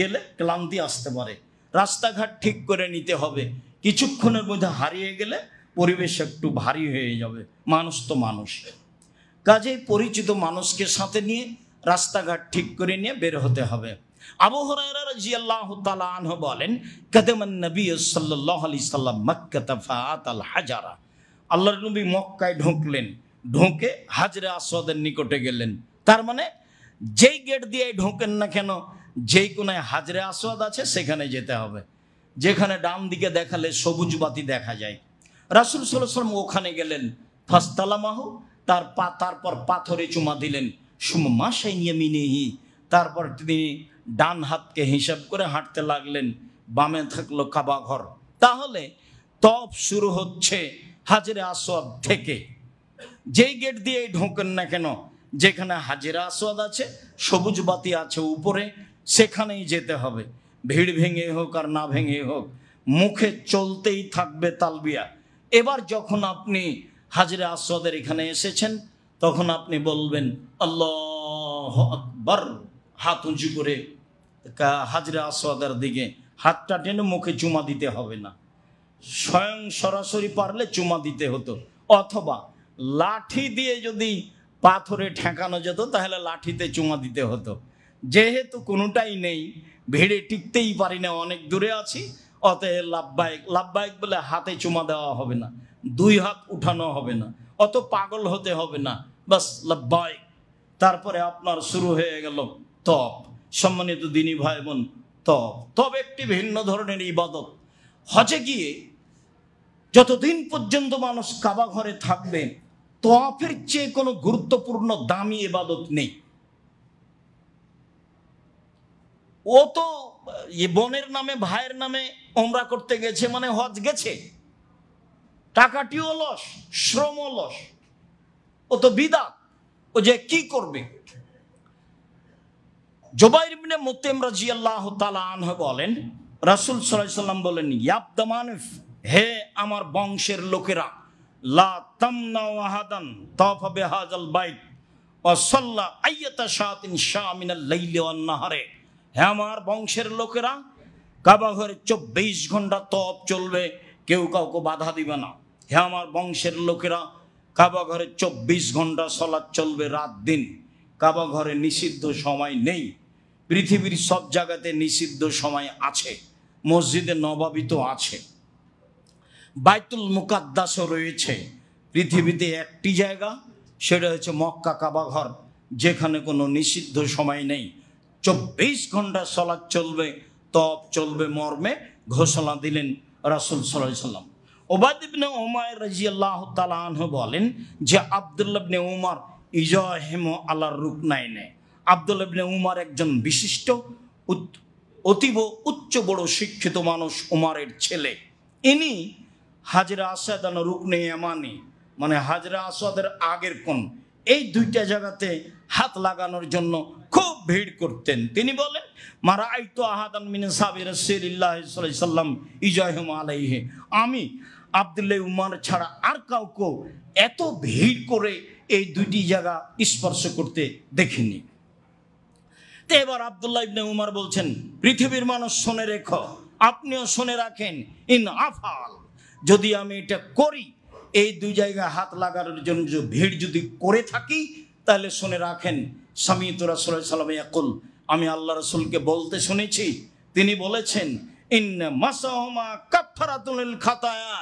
গেলে ক্লান্তি আসতে পারে, রাস্তাঘাট ঠিক করে নিতে হবে। কিছুক্ষণের মধ্যে হারিয়ে গেলে পরিবেশ একটু ভারী হয়ে যাবে, মানুষ তো মানুষ, কাজেই পরিচিত মানুষকে সাথে নিয়ে রাস্তাঘাট ঠিক করে নিয়ে বের হতে হবে। আবু হুরায়রা রাদিয়াল্লাহু তাআলা আনহু বলেন, কাদামান নবী সাল্লাল্লাহু আলাইহি সাল্লাম মক্কা ফাআতাল হাজারা, আল্লাহর নবী মক্কায় ঢুকলেন, ঢুকে হাজরে আসওয়াদের নিকটে গেলেন। তার মানে যেই গেট দিয়ে ঢোকেন না কেন, যেই কোনায় হাজরে আসওয়াদ আছে সেখানে যেতে হবে, যেখানে ডান দিকে দেখালে সবুজ বাতি দেখা যায়। রাসূল সাল্লাল্লাহু আলাইহি ওয়াসাল্লাম ওখানে গেলেন, ফাস্তালামাহু, তারপর পাথরে চুমা দিলেন, সুম্মা শাইন ইয়ামিনিহি, তারপর তিনি ডান হাতকে হিসাব করে হাঁটতে লাগলেন, বামে থাকলো কাবা ঘর। তাহলে তওয়াফ শুরু হচ্ছে হাজরে আসওয়াদ থেকে। যেই গেট দিয়ে ঢোকেন না কেন, যেখানে হাজরে আসওয়াদ আছে, সবুজ বাতি আছে উপরে, সেখানেই যেতে হবে। ভিড় ভেঙে হোক আর না ভেঙে হোক, মুখে চলতেই থাকবে তালবিয়া। এবার যখন আপনি হাজরে আসওয়াদের এখানে এসেছেন, তখন আপনি বলবেন আল্লাহু আকবার, হাত উঁচু করে হাজরে আসওয়াদের দিকে হাতটা টেনে মুখে চুমা দিতে হবে না। স্বয়ং সরাসরি পারলে চুমা দিতে হতো, অথবা লাঠি দিয়ে যদি পাথরে ঠেকানো যেত তাহলে লাঠিতে চুমা দিতে হতো। যেহেতু কোনোটাই নেই, ভিড়ে টিকতেই পারি না, অনেক দূরে আছি, অতএব লাব্বাইক লাব্বাইক বলে হাতে চুমা দেওয়া হবে না, 2 হাত উঠানো হবে না, অত পাগল হতে হবে না, বাস লাব্বাইক। তারপরে আপনার শুরু হয়ে গেল তওয়াফ। সম্মানিত দিনী ভাই বোন, তওয়াফ একটি ভিন্ন ধরনের ইবাদত। হজে গিয়ে যতদিন পর্যন্ত মানুষ কাবা ঘরে থাকবে, তওয়াফের চেয়ে কোনো গুরুত্বপূর্ণ দামি ইবাদত নেই। ও তো বোনের নামে ভাইয়ের নামে ওমরা করতে গেছে, মানে হজ গেছে, টাকাটিও লস, শ্রমও লস, ও তো বিদআত, ও যে কি করবে। জুবাইর ইবনে মুতঈম রাদিয়াল্লাহু তাআলা আনহু বলেন, রাসূল সাল্লাল্লাহু আলাইহি সাল্লাম বলেন, ইয়াবদামানিফ, হে আমার বংশের লোকেরা, লা তামনাউ আহাদান তাওফা বিহাযাল বাইত ওয়া সাল্লা আইয়াতা শাতিন শামিনাল লাইলি ওয়ান নাহারে, হে আমার বংশের লোকেরা, কাবা ঘরে 24 ঘন্টা তওয়াফ চলবে, কেউ কাউকে বাধা দিবে না। হে আমার বংশের লোকেরা, কাবা ঘরে 24 ঘন্টা সালাত চলবে, রাত দিন। কাবা ঘরে নিষিদ্ধ সময় নেই। পৃথিবীর সব জায়গাতে নিষিদ্ধ সময় আছে, মসজিদে নববী তো আছে, বাইতুল মুকাদ্দাসও রয়েছে। পৃথিবীতে একটি জায়গা, সেটা হচ্ছে মক্কা কাবা ঘর, যেখানে কোনো নিষিদ্ধ সময় নেই। 24 ঘন্টা সালাত চলবে, তওয়াফ চলবে মর্মে ঘোষণা দিলেন রাসূল সাল্লাল্লাহু আলাইহি সাল্লাম। উবাদ ইবনে উমাইর রাদিয়াল্লাহু তাআলা আনহু বলেন যে আব্দুল্লাহ ইবনে উমর ইজাহিমু আলার রুকনাইনে, আব্দুল্লাহ ইবনে উমর একজন বিশিষ্ট অতীব উচ্চ বড় শিক্ষিত মানুষ, উমরের ছেলে। ইনি হাজরা আসাদ আর রুকনে ইয়ামানি, মানে হাজরা আসাদের আগের কোণ, এই দুইটা জায়গাতে হাত লাগানোর জন্য খুব ভিড় করতেন। তিনি বলেন, মারা আইতু আহাদান মিন সাহাবী রাসূলুল্লাহ সাল্লাল্লাহু আলাইহি সাল্লাম ইজাহিমু আলাইহি, আমি আব্দুল্লাহ উমর ছাড়া আর কাউকে এত ভিড় করে এই দুইটি জায়গা স্পর্শ করতে দেখিনি। তো এবার আব্দুল্লাহ ইবনে উমর বলছেন, পৃথিবীর মানুষ শুনে রেখো, আপনিও শুনে রাখেন, ইন আফাল, যদি আমি এটা করি, এই দুই জায়গায় হাত লাগানোর জন্য ভিড় যদি করে থাকি, তাহলে শুনে রাখেন, সামিতু রাসূলুল্লাহ সাল্লাল্লাহু আলাইহি ওয়াসাল্লাম ইয়াকুল, আমি আল্লাহ রাসূলকে বলতে শুনেছি, তিনি বলেছেন, ইন্না মাসাহুমা কাফফারাতুল লিল খাতায়া,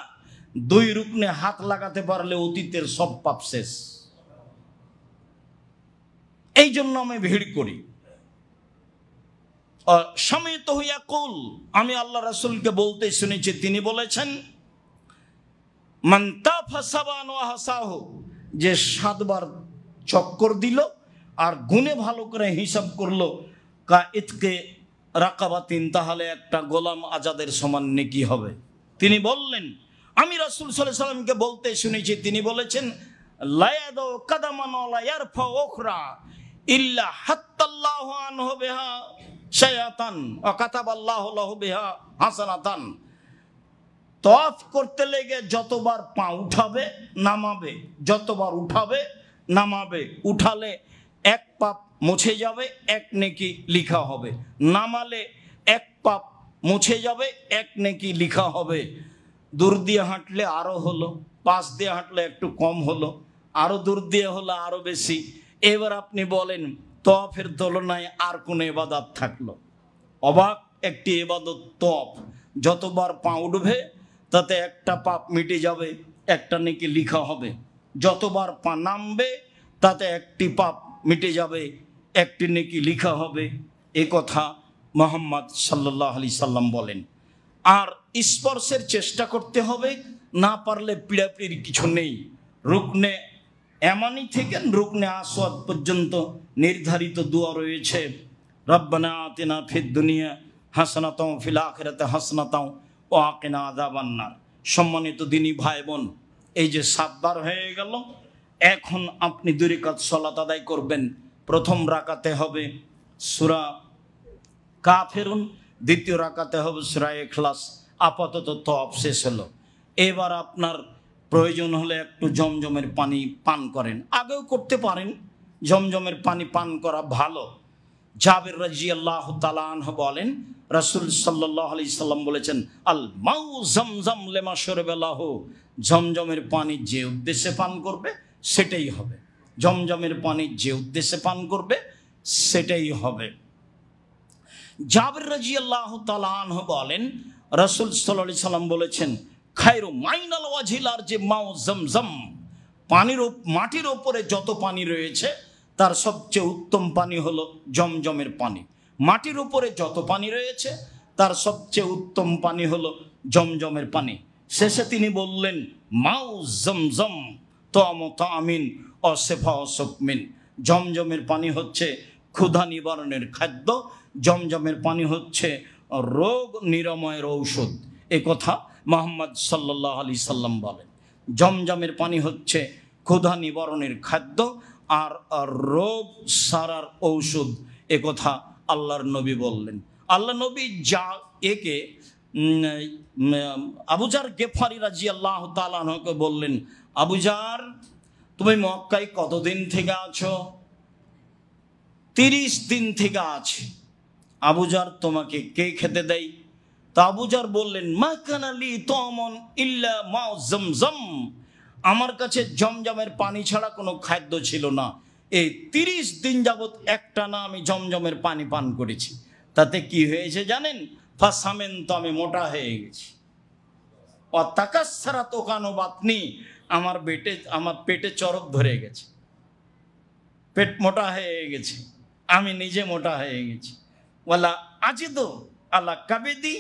দুই রুকনে হাত লাগাতে পারলে অতীতের সব পাপ শেষ। এই জন্য আমি ভিড় করি। সামিতু ইয়াকুল, আমি আল্লাহ রাসূলকে বলতে শুনেছি, তিনি বলেছেন, মান তাফা সাবান ওয়া হাসাহু, যে 7 বার চক্কর দিল আর গুনে ভালো করে হিসাব করলো, কা ইতকে রাকাবাতিন, তাহলে একটা গোলাম আজাদের সমান নেকি হবে। তিনি বললেন, আমি রাসূল সাল্লাল্লাহু আলাইহি সাল্লামকে বলতে শুনেছি, তিনি বলেছেন, লা ইয়াদু কাদামান ওয়া ইয়ারফা উখরা ইল্লা হাত্তাল্লাহু আনহু বিহা শায়াতান ওয়া কাতাবাল্লাহু লাহু বিহা হাসানাতান। তওয়াফ করতে লেগে যতবার পা উঠাবে নামাবে, যতবার উঠাবে নামাবে, উঠালে 1 পাপ মুছে যাবে, 1 নেকি লিখা হবে, নামালে 1 পাপ মুছে যাবে, 1 নেকি লিখা হবে। দূর দিয়ে হাঁটলে আরো হলো, পাশ দিয়ে হাঁটলে একটু কম হলো, আরো দূর দিয়ে হলো আরো বেশি। এবার আপনি বলেন, তওয়াফের তুলনায় আর কোন ইবাদত থাকলো? অবাক একটি ইবাদত তওয়াফ। যতবার পা উঠবে তাতে 1টা পাপ মিটে যাবে, 1টা নেকি লিখা হবে। যতবার পা নামবে তাতে 1টি পাপ মিটে যাবে, 1টি নেকি লিখা হবে। এ কথা মুহাম্মদ সাল্লাল্লাহু আলাইহি সাল্লাম বলেন। আর স্পর্শের চেষ্টা করতে হবে, না পারলে পিড়াপিড়ির কিছু নেই। রুকনে ইয়ামানি থেকে রুকনে আসওয়াদ পর্যন্ত নির্ধারিত দোয়া রয়েছে, রব্বানা আতিনা ফিদ দুনিয়া হাসানাতাও ফিল আখিরাতি হাসানাতাও ওয়া কিনা আযাবান নার। সম্মানিত দিনী ভাই বোন, এই যে 7 বার হয়ে গেল, এখন আপনি 2 রাকাত সালাত আদায় করবেন। প্রথম রাকাতে হবে সূরা কাফিরুন, দ্বিতীয় রাকাতে হবে সূরা ইখলাস। আপাতত তওয়াফ শেষ হলো। এবার আপনার প্রয়োজন হলে একটু জমজমের পানি পান করেন, আগেও করতে পারেন, জমজমের পানি পান করা ভালো। জাবের রাদিয়াল্লাহু তাআলা আনহু বলেন, রাসূল সাল্লাল্লাহু আলাইহি সাল্লাম বলেছেন, আল মাউ জামজাম লিমা শুরবালাহু, জমজমের পানি যে উদ্দেশ্যে পান করবে সেটাই হবে। জমজমের পানি যে উদ্দেশ্যে পান করবে সেটাই হবে। জাবের রাদিয়াল্লাহু তাআলা আনহু বলেন, রাসূল সাল্লাল্লাহু আলাইহি সাল্লাম বলেছেন, খায়রু মাইনাল ওয়াজিলার যে মাউ জামজাম, মাটির উপরে যত পানি রয়েছে তার সবচেয়ে উত্তম পানি হলো জমজমের পানি। মাটির উপরে যত পানি রয়েছে তার সবচেয়ে উত্তম পানি হলো জমজমের পানি। শেষে তিনি বললেন মাউ জমজম তামিন অসেফা অসকমিন, জমজমের পানি হচ্ছে ক্ষুধা নিবারণের খাদ্য, জমজমের পানি হচ্ছে রোগ নিরাময়ের ঔষধ। এ কথা মুহাম্মদ সাল্লাল্লাহু আলাইহি সাল্লাম বলেন। জমজমের পানি হচ্ছে ক্ষুধা নিবারণের খাদ্য আর রোগ সারার ঔষধ, এ কথা আল্লাহর নবী বললেন। আল্লাহ নবী যা একে আবুজার গেফারি রাদিয়াল্লাহু তাআলা আনহুকে বললেন, আবুজার তুমি মক্কায় কতদিন থেকে আছো? 30 দিন থেকে আছে। আবুজার তোমাকে কে খেতে দেয়? তা আবুজার বললেন মা কানা লি তামন ইল্লা মাউ জমজম, আমার কাছে জমজমের পানি ছাড়া কোনো খাদ্য ছিল না। এই 30 দিন যাবত একটানা আমি জমজমের পানি পান করেছি। তাতে কি হয়েছে জানেন? ফাসামেন, তো আমি মোটা হয়ে গেছি। ও তাকাসসারা তোকানো বাতনি, আমার পেটে চরক ধরে গেছে, পেট মোটা হয়ে গেছে, আমি নিজে মোটা হয়ে গেছি। ওয়ালা আজিদু আলা কাবেদি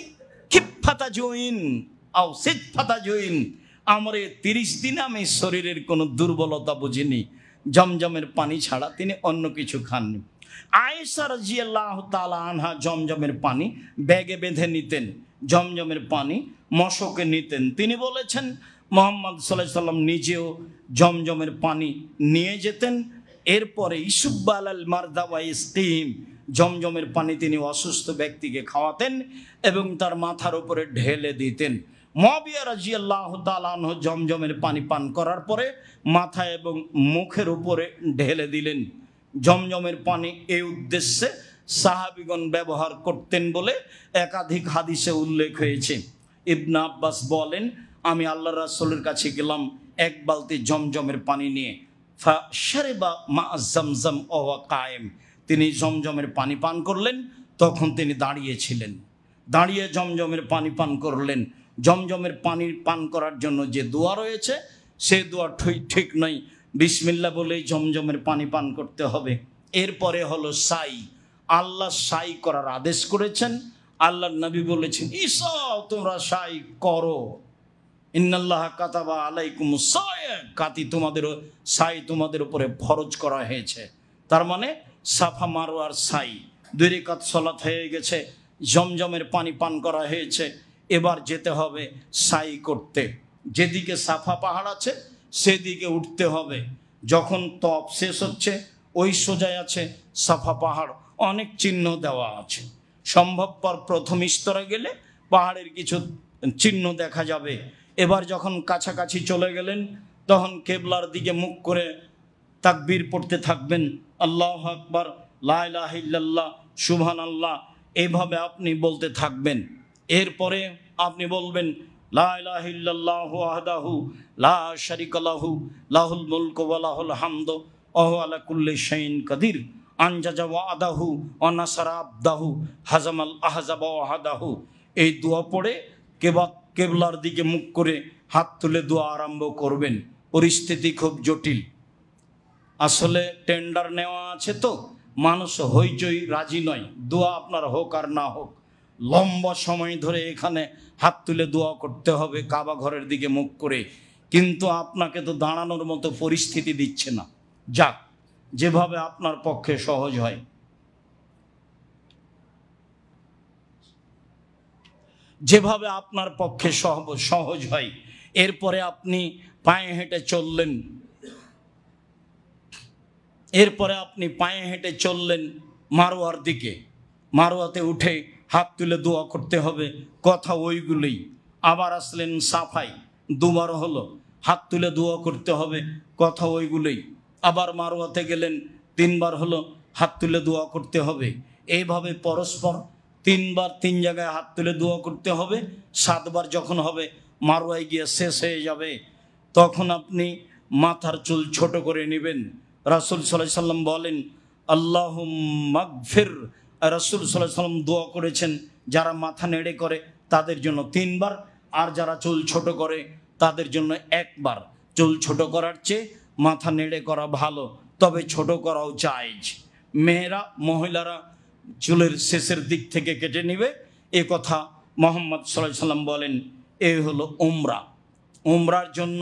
খিফাতা জুইন আও সিদফাতা জুইন, আমার এই 30 দিন আমি শরীরের কোনো দুর্বলতা বুঝিনি। জমজমের পানি ছাড়া তিনি অন্য কিছু খাননি। আয়েশা রাদিয়াল্লাহু তাআলা আনহা জমজমের পানি ব্যাগে বেঁধে নিতেন, জমজমের পানি মশকে নিতেন। তিনি বলেছেন মুহাম্মদ সাল্লাল্লাহু আলাইহি সাল্লাম নিজেও জমজমের পানি নিয়ে যেতেন। এরপরে ইসুব্বা আলাল মারদা ওয়া ইসকিম, জমজমের পানি তিনি অসুস্থ ব্যক্তিকে খাওয়াতেন এবং তার মাথার উপরে ঢেলে দিতেন। মুআবিয়া রাদিয়াল্লাহু তাআলা আনহু জমজমের পানি পান করার পরে মাথা এবং মুখের উপরে ঢেলে দিলেন। জমজমের পানি এই উদ্দেশ্যে সাহাবীগণ ব্যবহার করতেন বলে একাধিক হাদিসে উল্লেখ হয়েছে। ইবনে আব্বাস বলেন, আমি আল্লাহর রাসূলের কাছে গেলাম এক বালতি জমজমের পানি নিয়ে। ফাশারিবা মা জমজম ওয়া কায়েম, তিনি জমজমের পানি পান করলেন, তখন তিনি দাঁড়িয়েছিলেন। দাঁড়িয়ে জমজমের পানি পান করলেন। জমজমের পানি পান করার জন্য যে দোয়া রয়েছে সে দোয়া ঠিক নয়। বিসমিল্লাহ বলেই জমজমের পানি পান করতে হবে। এরপরে হলো সাই। আল্লাহ সাই করার আদেশ করেছেন। আল্লাহর নবী বলেছেন ঈসা তোমরা সাই করো, ইন্নাল্লাহ কাতাবা আলাইকুমুস সাই, সাই তোমাদের উপরে ফরজ করা হয়েছে। তার মানে সাফা মারওয়ার সাই, 2 রাকাত সালাত হয়ে গেছে, জমজমের পানি পান করা হয়েছে, এবার যেতে হবে সাই করতে। যেদিকে সাফা পাহাড় আছে সেদিকে উঠতে হবে। যখন তপ শেষ হচ্ছে ওই সোজায় আছে সাফা পাহাড়, অনেক চিহ্ন দেওয়া আছে। সম্ভবপর প্রথম স্তরে গেলে পাহাড়ের কিছু চিহ্ন দেখা যাবে। এবার যখন কাছাকাছি চলে গেলেন তখন কেবলার দিকে মুখ করে তাকবীর পড়তে থাকবেন, আল্লাহু আকবার, লা ইলাহা ইল্লাল্লাহ, সুবহানাল্লাহ, এইভাবে আপনি বলতে থাকবেন। এরপরে আপনি বলবেন লা ইলাহা ইল্লাল্লাহু ওয়াহদাহু লা শারীকা লাহু লাহুল মুলকু ওয়া লাহুল হামদু ওয়া হুয়া আলা কুল্লি শাইইন কাদির আনজাজা ওয়াদাহু ওয়া নাসারা আবদাহু হাজামাল আহজাবা ওয়াহাদাহু। এই দোয়া পড়ে কেবলার দিকে মুখ করে হাত তুলে দোয়া আরম্ভ করবেন। পরিস্থিতি খুব জটিল, আসলে টেন্ডার নেওয়া আছে তো মানুষ হইচই রাজি নয়, দোয়া আপনার হোক আর না হোক। লম্বা সময় ধরে এখানে হাত তুলে দোয়া করতে হবে কাবা ঘরের দিকে মুখ করে, কিন্তু আপনাকে তো দাঁড়ানোর মতো পরিস্থিতি দিচ্ছে না। যাক, যেভাবে আপনার পক্ষে সহজ হয়। যেভাবে আপনার পক্ষে সহজ হয়। এরপরে আপনি পায়ে হেঁটে চললেন, মারোয়ার দিকে। মারোয়াতে উঠে হাত তুলে দোয়া করতে হবে, কথা ওইগুলোই। আবার আসলেন সাফাই, 2 বার হলো, হাত তুলে দোয়া করতে হবে, কথা ওইগুলোই। আবার মারোয়াতে গেলেন, 3 বার হলো, হাত তুলে দোয়া করতে হবে। এইভাবে পরস্পর 3 বার 3 জায়গায় হাত তুলে দোয়া করতে হবে। 7 বার যখন হবে মারোয়ায় গিয়ে শেষ হয়ে যাবে, তখন আপনি মাথার চুল ছোট করে নেবেন। রাসূল সাল্লাল্লাহু আলাইহি সাল্লাম বলেন আল্লাহুম্মা গফির, রাসূল সাল্লাল্লাহু আলাইহি সাল্লাম দোয়া করেছেন যারা মাথা নেড়ে করে তাদের জন্য 3 বার, আর যারা চুল ছোট করে তাদের জন্য 1 বার। চুল ছোট করার চেয়ে মাথা নেড়ে করা ভালো, তবে ছোট করাও জায়েজ। মহিলারা চুলের শেষের দিক থেকে কেটে নেবে, এ কথা মুহাম্মদ সাল্লাল্লাহু আলাইহি সাল্লাম বলেন। এই হলো উমরা। উমরার জন্য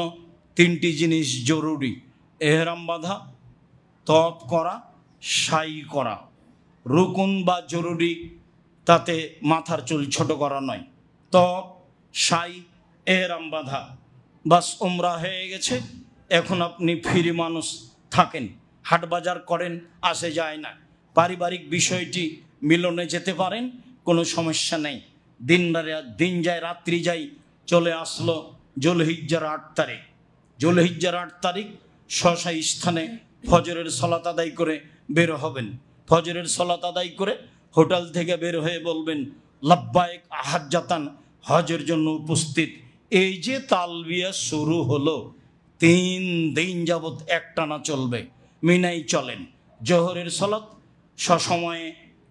তিনটি জিনিস জরুরি: এহরাম বাঁধা, তওয়াফ করা, সাই করা। রুকুন বা জরুরি, তাতে মাথার চুল ছোট করা নয়। তওয়াফ, সাই, এহরাম বাঁধা, বাস উমরা হয়ে গেছে। এখন আপনি ফ্রি মানুষ, থাকেন, হাট বাজার করেন, আসে যায় না, পারিবারিক বিষয়টি মিলনে যেতে পারেন, কোনো সমস্যা নেই। দিন যায় রাত্রি যায়, চলে আসলো জুলহিজ্জার 8 তারিখ। জুলহিজ্জার 8 তারিখ স্বস্থায়ী স্থানে ফজরের সালাত আদায় করে বের হবেন। ফজরের সালাত আদায় করে হোটেল থেকে বের হয়ে বলবেন লাব্বাইক হাজ্জাতান, হজের জন্য উপস্থিত। এই যে তালবিয়া শুরু হলো, 3 দিন যাবৎ একটানা চলবে। মিনাই চলেন। জোহরের সালাত সসময়ে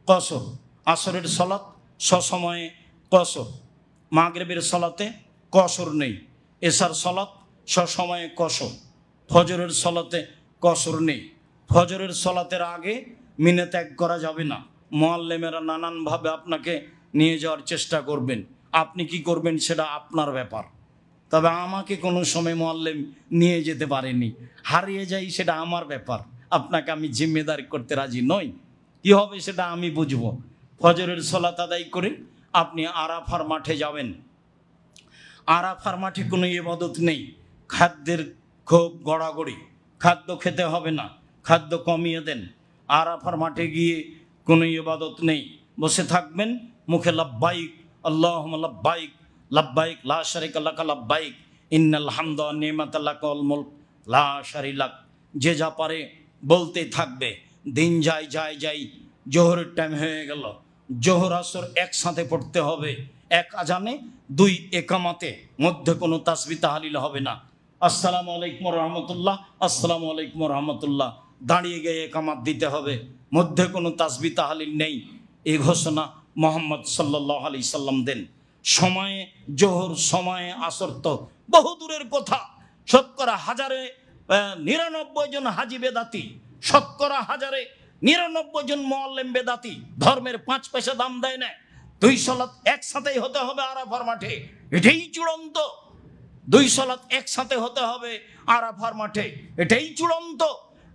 কসর, আসরের সালাত সসময়ে কসর, মাগরিবের সালাতে কসর নেই, এশার সালাত সসময়ে কসর, ফজরের সালাতে কসর নেই। ফজরের সালাতের আগে মিনে ত্যাগ করা যাবে না। মুআল্লিমেরা নানানভাবে আপনাকে নিয়ে যাওয়ার চেষ্টা করবেন, আপনি কি করবেন সেটা আপনার ব্যাপার। তবে আমাকে কোনো সময় মুআল্লিম নিয়ে যেতে পারেনি, হারিয়ে যাই, সেটা আমার ব্যাপার। আপনাকে আমি জিম্মেদারি করতে রাজি নই। কি হবে সেটা আমি বুঝবো। ফজরের সালাত আদায় করে আপনি আরাফার মাঠে যাবেন। আরাফার মাঠে কোনো ইবাদত নেই, খাদ্যের খুব গড়াগড়ি, খাদ্য খেতে হবে না, খাদ্য কমিয়ে দেন। আরাফার মাঠে গিয়ে কোনো ইবাদত নেই, বসে থাকবেন, মুখে লাব্বাইক আল্লাহুম্মা লাব্বাইক, লাব্বাইক লা শারিকা লাকা লাব্বাইক, ইন্নাল হামদা ওয়ান নি'মাতা লাকা ওয়াল মুলক লা শারিকা লাক। যে যা পারে বলতেই থাকবে। দিন যায়, জোহরের টাইম হয়ে গেল। জোহর আসর একসাথে পড়তে হবে, এক আজানে 2 একামাতে, মধ্যে কোনো তাসবিহ তাহলিল হবে না। আসসালামু আলাইকুম রহমতুল্লাহ, আসসালামু আলাইকুম রহমতুল্লাহ, দাঁড়িয়ে গিয়ে একামাত দিতে হবে, মধ্যে কোনো তাসবিহ তাহলিল নেই। এই ঘোষণা মোহাম্মদ সাল্লাল্লাহু আলাইহি সাল্লাম দেন। সময়ে জোহর, সময়ে আসর তো বহু দূরের কথা। শতকরা 99 জন হাজি বেদাতি, শতকরা 99 জন মুআল্লিম বেদাতি, ধর্মের 5 পয়সা দাম দেয় না। 2 সালাত একসাথেই হতে হবে আরাফার মাঠে, এটাই চূড়ান্ত। 2 সালাত একসাথে হতে হবে আরাফার মাঠে, এটাই চূড়ান্ত।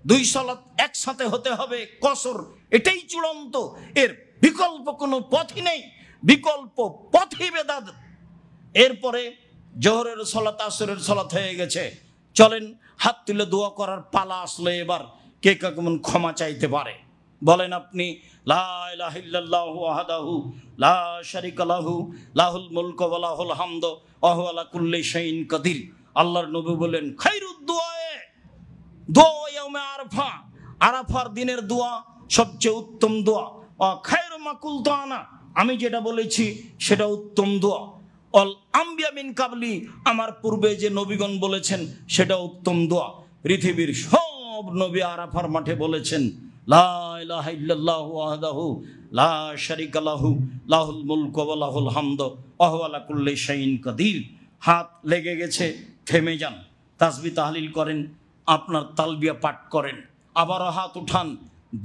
2 সালাত একসাথে হতে হবে কসর, এটাই চূড়ান্ত। এর বিকল্প কোনো পথই নেই, বিকল্প পথই বেদাত। এরপরে জোহরের সালাত, আসরের সালাত হয়ে গেছে, চলেন হাত তুলে দোয়া করার পালা আসলে। এবার কে কেমন ক্ষমা চাইতে পারে বলেন আপনি। লা ইলাহা ইল্লাল্লাহু ওয়াহদাহু লা শারীকা লাহু লাহুল মুলকু ওয়া লাহুল হামদু ওয়া হুয়া আলা কুল্লি শাইইন কাদির। আল্লাহর নবী বলেন খায়রুদ দুআয়ে, দোয়া ইয়াউমে আরাফা, আরাফার দিনের দোয়া সবচেয়ে উত্তম দোয়া। ওয়া খায়রু মা কুলতু আনা, আমি যেটা বলেছি সেটা উত্তম দোয়া। অল আম্বিয়া মিন কাবলি, আমার পূর্বে যে নবীগণ বলেছেন সেটা উত্তম দোয়া। পৃথিবীর সব নবী আরাফার মাঠে বলেছেন লা ইলাহা ইল্লাল্লাহু ওয়াহদাহু লা শারীকা লাহু লাহুল মুলকু ওয়া লাহুল হামদু ওয়া হুয়া আলা কুল্লি শাইইন কাদির। হাত লেগে গেছে, থেমে যান, তাসবিহ তাহলিল করেন, আপনার তালবিয়া পাঠ করেন, আবারও হাত উঠান।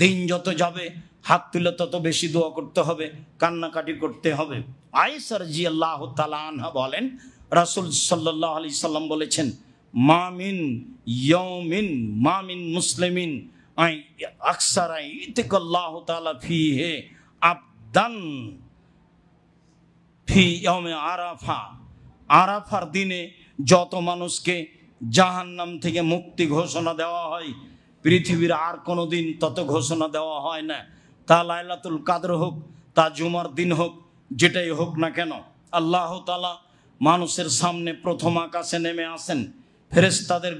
দিন যত যাবে হাত তুলে তত বেশি দোয়া করতে হবে, কান্নাকাটি করতে হবে। আয়েশা রাদিয়াল্লাহু তাআলা আনহা বলেন রাসূল সাল্লাল্লাহু আলাইহি সাল্লাম বলেছেন মামিন ইয়াউমিন মামিন মুসলিমিন আই আকসারা ইতিকাল্লাহু তাআলা ফিহি আবদান ফি ইয়াউমে আরাফা। আরাফার দিনে যত মানুষকে জাহান্নাম থেকে মুক্তি ঘোষণা দেওয়া হয়, পৃথিবীর আর কোনো দিন তত ঘোষণা দেওয়া হয় না। তা লাইলাতুল কাদর হোক, তা জুমার দিন হোক, যেটাই হোক না কেন, আল্লাহ তাআলা মানুষের সামনে প্রথম আকাশে নেমে আসেন। ফেরেশতাদের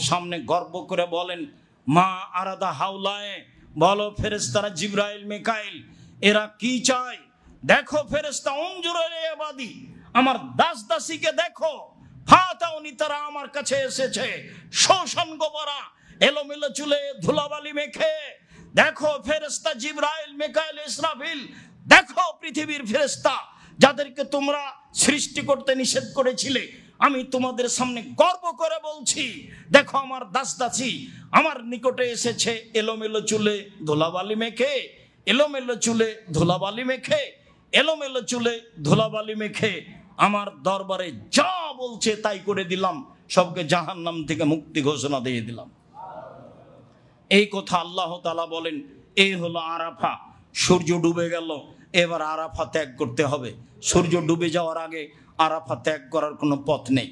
সামনে গর্ব করে বলেন মা আরাদা হাউলায়ে, বলো ফেরেশতারা জিবরাইল মিকাইল এরা কি চায়? দেখো ফেরেশতা উনজুরুল ইবাদি, আমার দাস দাসীকে দেখো, ফাতাউনি, তারা আমার কাছে এসেছে শোষণ গোবরা, এলোমেলো চুলে ধুলাবালি মেখে। দেখো ফেরেশতা জিবরাইল মিকাইল ইসরাফিল, দেখো পৃথিবীর ফেরেশতা যাদেরকে তোমরা সৃষ্টি করতে নিষেধ করেছিলে, আমি তোমাদের সামনে গর্ব করে বলছি দেখো আমার দাস দাসী আমার নিকটে এসেছে এলোমেলো চুলে ধুলাবালি মেখে, এলোমেলো চুলে ধুলাবালি মেখে, এলোমেলো চুলে ধুলাবালি মেখে। আমার দরবারে যা বলছে তাই করে দিলাম, সবকে জাহান্নাম থেকে মুক্তি ঘোষণা দিয়ে দিলাম। এই কথা আল্লাহ তাআলা বলেন। এই হলো আরাফা। সূর্য ডুবে গেল, এবার আরাফা ত্যাগ করতে হবে। সূর্য ডুবে যাওয়ার আগে আরাফা ত্যাগ করার কোনো পথ নেই।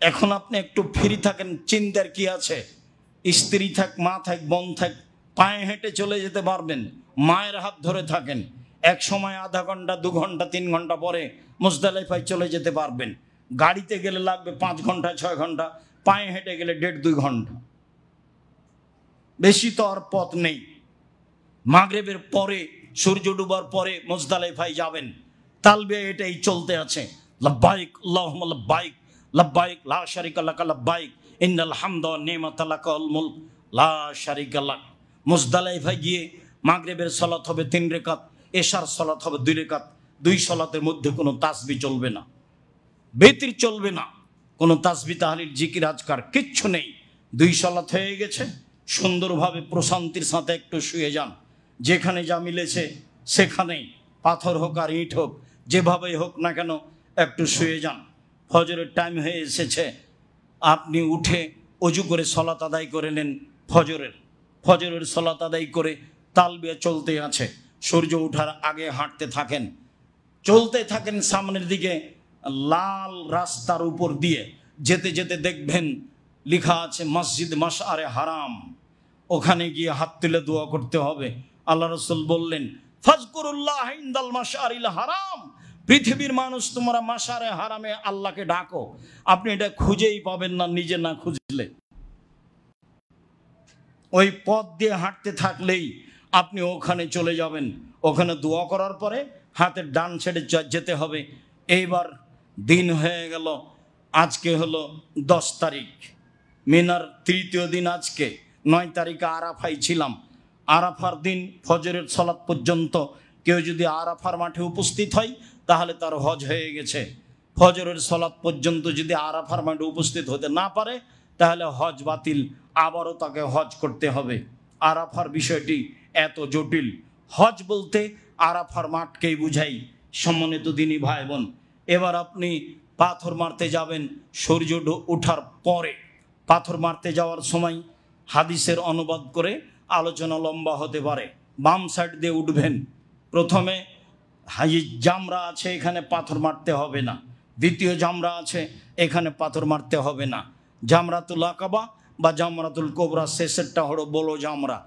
এখন আপনি একটু ফ্রি থাকেন, চিন্তার কি আছে? স্ত্রী থাক, মা থাক, বোন থাক, পায়ে হেঁটে চলে যেতে পারবেন। মায়ের হাত ধরে থাকেন, এক সময় আধা ঘন্টা, 2 ঘন্টা, 3 ঘন্টা পরে মুজদালিফায় চলে যেতে পারবেন। গাড়িতে গেলে লাগবে 5 ঘন্টা 6 ঘন্টা, পায়ে হেঁটে গেলে 1.5-2 ঘন্টা, বেশি তো আর পথ নেই। মাগরিবের পরে, সূর্য ডুবার পরে মুজদালিফায় যাবেন। তালবিয়া এটাই চলতে আছে, লাব্বাইক আল্লাহুম্মা লাব্বাইক, লাব্বাইক লা শারিকা লাকা লাব্বাইক, ইন্নাল হামদা ওয়ান নি'মাতা লাকাল মুলক লা শারিকা লাক। মুজদালিফায় গিয়ে মাগরিবের সালাত হবে 3 রাকাত, এশার সালাত হবে 2 রাকাত। 2 সালাতের মধ্যে কোনো তাসবিহ চলবে না, বিতির চলবে না, কোনো তাসবিহ তাহলিল জিকির আজকার কিচ্ছু নেই। 2 সালাত হয়ে গেছে, সুন্দরভাবে প্রশান্তির সাথে একটু শুয়ে যান। যেখানে যা মিলেছে সেখানেই, পাথর হোক আর ইট হোক, যেভাবেই হোক না কেন একটু শুয়ে যান। ফজরের টাইম হয়ে এসেছে, আপনি উঠে অজু করে সালাত আদায় করে নেন। ফজরের সালাত আদায় করে তালবিয়া চলতে আছে। সূর্য ওঠার আগে হাঁটতে থাকেন, চলতে থাকেন সামনের দিকে। লাল রাস্তার উপর দিয়ে যেতে যেতে দেখবেন লেখা আছে মসজিদ মাশআরে হারাম। ওখানে গিয়ে হাত তুলে দোয়া করতে হবে। আল্লাহ রাসূল বললেন, ফাজকুরুল্লাহ ইনদাল মাশআরিল হারাম। পৃথিবীর মানুষ, তোমরা মাশআরে হারামে আল্লাহকে ডাকো। আপনি এটা খুঁজেই পাবেন না নিজে না খুঁজলে। ওই পথ দিয়ে হাঁটতে থাকলেই আপনি ওখানে চলে যাবেন। ওখানে দোয়া করার পরে হাতের ডান সাইডে যেতে হবে। এইবার দিন হয়ে গেল, আজকে হলো 10 তারিখ, মিনার 3য় দিন। আজকে 9 তারিখে আরাফায় ছিলাম। আরাফার দিন ফজরের সালাত পর্যন্ত কেউ যদি আরাফার মাঠে উপস্থিত হয় তাহলে তার হজ হয়ে গেছে। ফজরের সালাত পর্যন্ত যদি আরাফার মাঠে উপস্থিত হতে না পারে তাহলে হজ বাতিল, আবারও তাকে হজ করতে হবে। আরাফার বিষয়টি এত জটিল। হজ বলতে আরাফার মাঠকেই বুঝাই। সম্মানিত দিনী ভাই বোন, এবার আপনি পাথর মারতে যাবেন সূর্য ওঠার পরে। পাথর মারতে যাওয়ার সময় হাদিসের অনুবাদ করে আলোচনা লম্বা হতে পারে। বাম সাইড দিয়ে উঠবেন। প্রথমে জামরা আছে, এখানে পাথর মারতে হবে না। দ্বিতীয় জামরা আছে, এখানে পাথর মারতে হবে না। জামরাতুল আকাবা বা জামরাতুল কোবরা, শেষেরটা হলো বড় জামরা।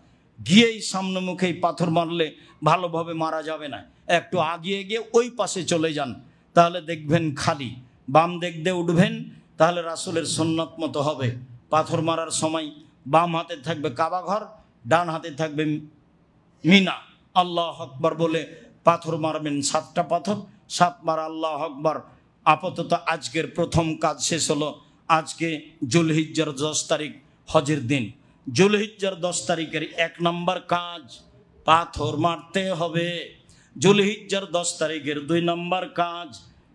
গিয়েই সামনে মুখেই পাথর মারলে ভালোভাবে মারা যাবে না। একটু আগিয়ে গিয়ে ওই পাশে চলে যান, তাহলে দেখবেন খালি। বাম দিক দিয়ে উঠবেন, তাহলে রাসূলের সুন্নাত মতো হবে। পাথর মারার সময় বাম হাতে থাকবে কাবা ঘর, ডান হাতে থাকবে মিনা। আল্লাহ আকবার বলে পাথর মারবেন। 7টা পাথর, 7 বার আল্লাহ আকবার। আপাতত আজকের প্রথম কাজ শেষ হলো। আজকে জুলহিজ্জার 10 তারিখ, হজের দিন। জুলহিজ্জার 10 তারিখের 1 নম্বর কাজ পাথর মারতে হবে। জুলহিজ্জার 10 তারিখের 2 নম্বর কাজ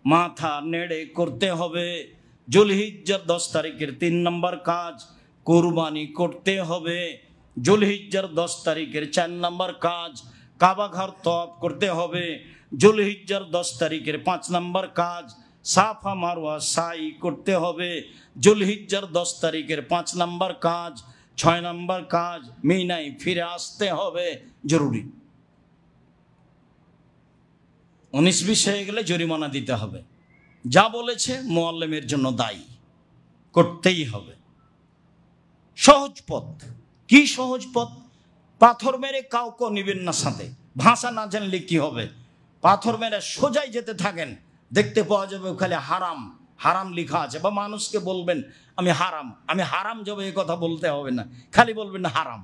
মাথা নেড়ে করতে হবে। জুলহিজ্জার 10 তারিখের 3 নম্বর কাজ কুরবানি করতে হবে। জুলহিজ্জার 10 তারিখের 4 নম্বর কাজ কাবা ঘর তওয়াফ করতে হবে। জুলহিজ্জার 10 তারিখের 5 নম্বর কাজ সাফা মারওয়া সাই করতে হবে। জুলহিজ্জার 10 তারিখের 5 নম্বর কাজ, 6 নম্বর কাজ মিনায় ফিরে আসতে হবে, জরুরি। 19-20 হয়ে গেলে জরিমানা দিতে হবে। যা বলেছে মুআল্লিমের জন্য দায়ী, করতেই হবে। সহজ পথ। কি সহজ পথ? পাথর মেরে কাউকে নিবেন না সাথে। ভাষা না জানলে কি হবে? পাথর মেরে সোজাই যেতে থাকেন, দেখতে পাওয়া যাবে ওখানে হারাম হারাম লেখা আছে। বা মানুষকে বলবেন আমি হারাম যাবে, এ কথা বলতে হবে না, খালি বলবেন হারাম।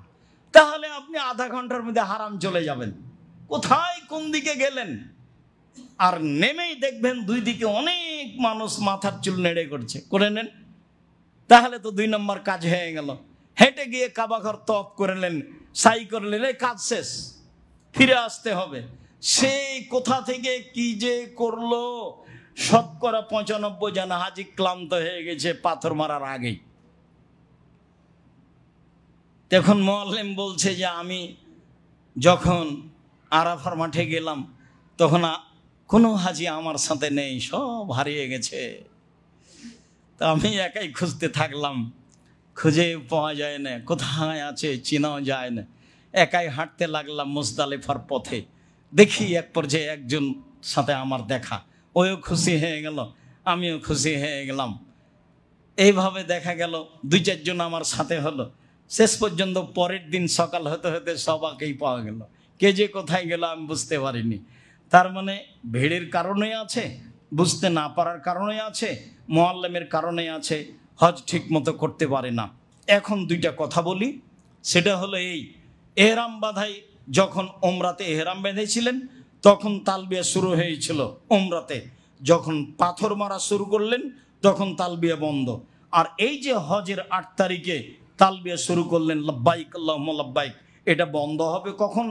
তাহলে আপনি আধা ঘন্টার মধ্যে হারাম চলে যাবেন। কোথায় কোন দিকে গেলেন? আর নেমেই দেখবেন 2 দিকে অনেক মানুষ মাথার চুল নেড়ে করছে, করে নেন। তাহলে তো 2 নম্বর কাজ হয়ে গেল। হেঁটে গিয়ে কাবা ঘর তওয়াফ করলেন, সাই করলেন, এই কাজ শেষ। ফিরে আসতে হবে। সেই কোথা থেকে কি যে করলো, শতকরা 95 জন হাজি ক্লান্ত হয়ে গেছে পাথর মারার আগেই। তখন মুআল্লিম বলছে যে আমি যখন আরাফার মাঠে গেলাম তখন কোনো হাজি আমার সাথে নেই, সব হারিয়ে গেছে। তা আমি একাই খুঁজতে থাকলাম, খুঁজে পাওয়া যায় না, কোথায় আছে চেনাও যায় না। একাই হাঁটতে লাগলাম মুজদালিফার পথে। দেখি এক পর্যায়ে একজন সাথে আমার দেখা, ওও খুশি হয়ে গেল, আমিও খুশি হয়ে গেলাম। এইভাবে দেখা গেল 2-4 জন আমার সাথে হলো। শেষ পর্যন্ত পরের দিন সকাল হতে হতে সবাকেই পাওয়া গেল। কে যে কোথায় গেল আমি বুঝতে পারিনি। তার মানে ভিড়ের কারণে আছে, বুঝতে না পারার কারণে আছে, মুআল্লিমের কারণে আছে, হজ ঠিক মতো করতে পারে না। এখন 2টা কথা বলি, সেটা হলো এই, এহরাম বাঁধাই যখন ওমরাতে এহরাম বেঁধেছিলেন তখন তালবিয়া শুরু হয়েছিল। ওমরাতে যখন পাথর মারা শুরু করলেন তখন তালবিয়া বন্ধ। আর এই যে হজের 8 তারিখে তালবিয়া শুরু করলেন লাব্বাইক আল্লাহুম্মা লাব্বাইক, এটা বন্ধ হবে কখন?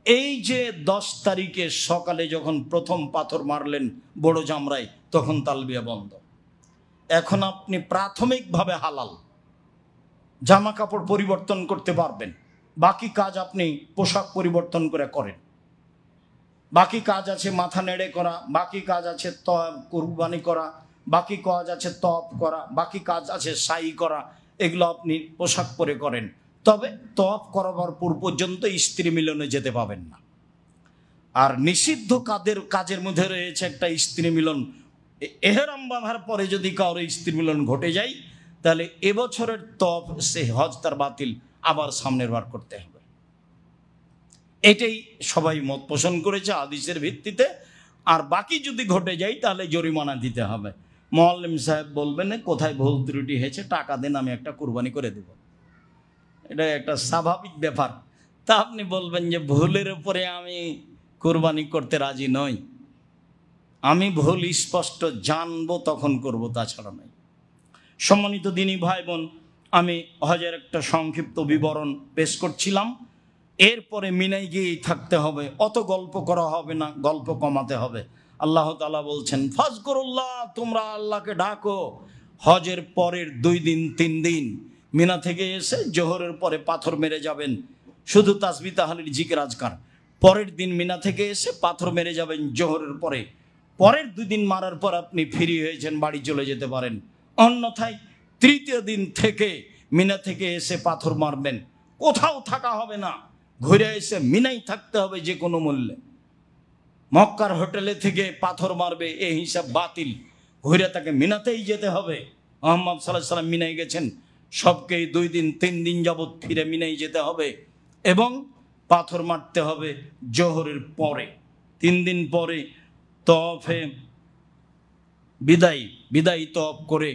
এই যে 10 তারিখে সকালে যখন প্রথম পাথর মারলেন বড় জামরায়, তখন তালবিয়া বন্ধ। এখন আপনি প্রাথমিকভাবে হালাল, জামা কাপড় পরিবর্তন করতে পারবেন, বাকি কাজ আপনি পোশাক পরিবর্তন করে করেন। বাকি কাজ আছে মাথা নেড়ে করা, বাকি কাজ আছে কুরবানি করা, বাকি কাজ আছে তওয়াফ করা, বাকি কাজ আছে সাই করা, এগুলো আপনি পোশাক পরে করেন। তবে তওয়াফ করাবার পূর্ব পর্যন্ত স্ত্রী মিলনে যেতে পাবেন না। আর নিষিদ্ধ কাজের মধ্যে রয়েছে একটা স্ত্রী মিলন। এহরাম বাঁধার পরে যদি কারো স্ত্রী মিলন ঘটে যায়, তাহলে এবছরের তওয়াফ সে হজ তার বাতিল, আবার সামনের বার করতে হবে। এটাই সবাই মত পোষণ করেছে হাদিসের ভিত্তিতে। আর বাকি যদি ঘটে যায় তাহলে জরিমানা দিতে হবে। মুআল্লিম সাহেব বলবেন কোথায় ভুল ত্রুটি হয়েছে, টাকা দেন, আমি একটা কুরবানি করে দেব। এটা একটা স্বাভাবিক ব্যাপার। তা আপনি বলবেন যে ভুলের উপরে আমি কুরবানি করতে রাজি নই, আমি ভুল স্পষ্ট জানবো তখন করব, তাছাড়া নয়। সম্মানিত দিনী ভাই বোন, আমি হজের একটা সংক্ষিপ্ত বিবরণ পেশ করছিলাম। এরপরে মিনায় গিয়েই থাকতে হবে, অত গল্প করা হবে না, গল্প কমাতে হবে। আল্লাহ তাআলা বলছেন ফাজকুরুল্লাহ, তোমরা আল্লাহকে ডাকো। হজের পরের 2 দিন 3 দিন মিনা থেকে এসে জোহরের পরে পাথর মেরে যাবেন, শুধু তাসবিহ তাহলিল জিকির আজকার। পরের দিন মিনা থেকে এসে পাথর মেরে যাবেন জোহরের পরে। পরের 2 দিন মারার পর আপনি ফ্রি হয়েছেন, বাড়ি চলে যেতে পারেন। অন্যথায় 3য় দিন থেকে মিনা থেকে এসে পাথর মারবেন, কোথাও থাকা হবে না, ঘুরে এসে মিনাই থাকতে হবে যে কোনো মূল্যে। মক্কার হোটেলে থেকে পাথর মারবে এই হিসাব বাতিল, ঘুরে তাকে মিনাতেই যেতে হবে। মুহাম্মদ সাল্লাল্লাহু আলাইহি সাল্লাম মিনায় গেছেন, সবকেই 2 দিন 3 দিন যাবৎ ফিরে মিনাই যেতে হবে এবং পাথর মারতে হবে জোহরের পরে। 3 দিন পরে তওয়াফে বিদায়ী তওয়াফ করে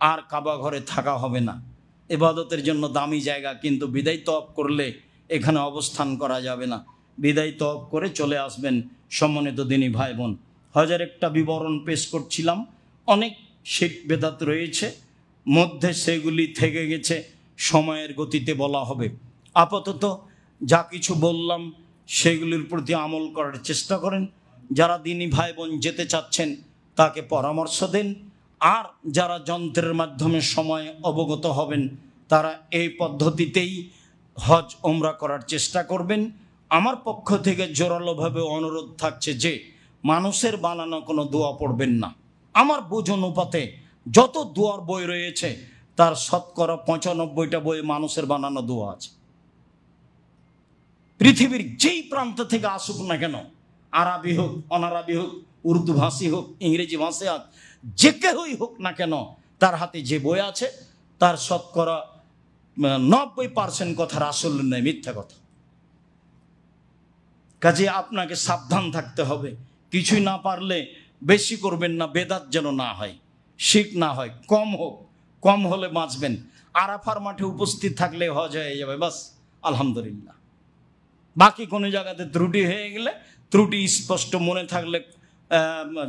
আর কাবা ঘরে থাকা হবে না। ইবাদতের জন্য দামি জায়গা, কিন্তু বিদায়ী তওয়াফ করলে এখানে অবস্থান করা যাবে না। বিদায়ী তওয়াফ করে চলে আসবেন। সম্মানিত দিনী ভাই বোন, হজের একটা বিবরণ পেশ করছিলাম। অনেক শিরক বেদাত রয়েছে, মধ্যে সেগুলি থেকে গেছে, সময়ের গতিতে বলা হবে। আপাতত যা কিছু বললাম সেগুলির প্রতি আমল করার চেষ্টা করেন। যারা দিনী ভাই বোন যেতে চাচ্ছেন তাকে পরামর্শ দেন। আর যারা যন্ত্রের মাধ্যমে সময় অবগত হবেন তারা এই পদ্ধতিতেই হজ ওমরা করার চেষ্টা করবেন। আমার পক্ষ থেকে জোরালোভাবে অনুরোধ থাকছে যে মানুষের বানানো কোনো দোয়া পড়বেন না। আমার বোঝ অনুপাতে যত দোয়ার বই রয়েছে তার শতকরা 95টা বই মানুষের বানানো দোয়া আছে। পৃথিবীর যেই প্রান্ত থেকে আসুক না কেন, আরবি হোক, অনারবি হোক, উর্দু ভাষী হোক, ইংরেজি ভাষী হোক, যে কেউই হোক না কেন, তার হাতে যে বই আছে তার শতকরা 90% কথা রাসূল নয়, মিথ্যা কথা। কাজে আপনাকে সাবধান থাকতে হবে। কিছুই না পারলে বেশি করবেন না, বেদাত যেন না হয়, শিরক না হয়, কম হোক, কম হলে বাঁচবেন। আরাফার মাঠে উপস্থিত থাকলে হজ হয়ে যাবে, বাস আলহামদুলিল্লাহ। বাকি কোনো জায়গাতে ত্রুটি হয়ে গেলে, ত্রুটি স্পষ্ট মনে থাকলে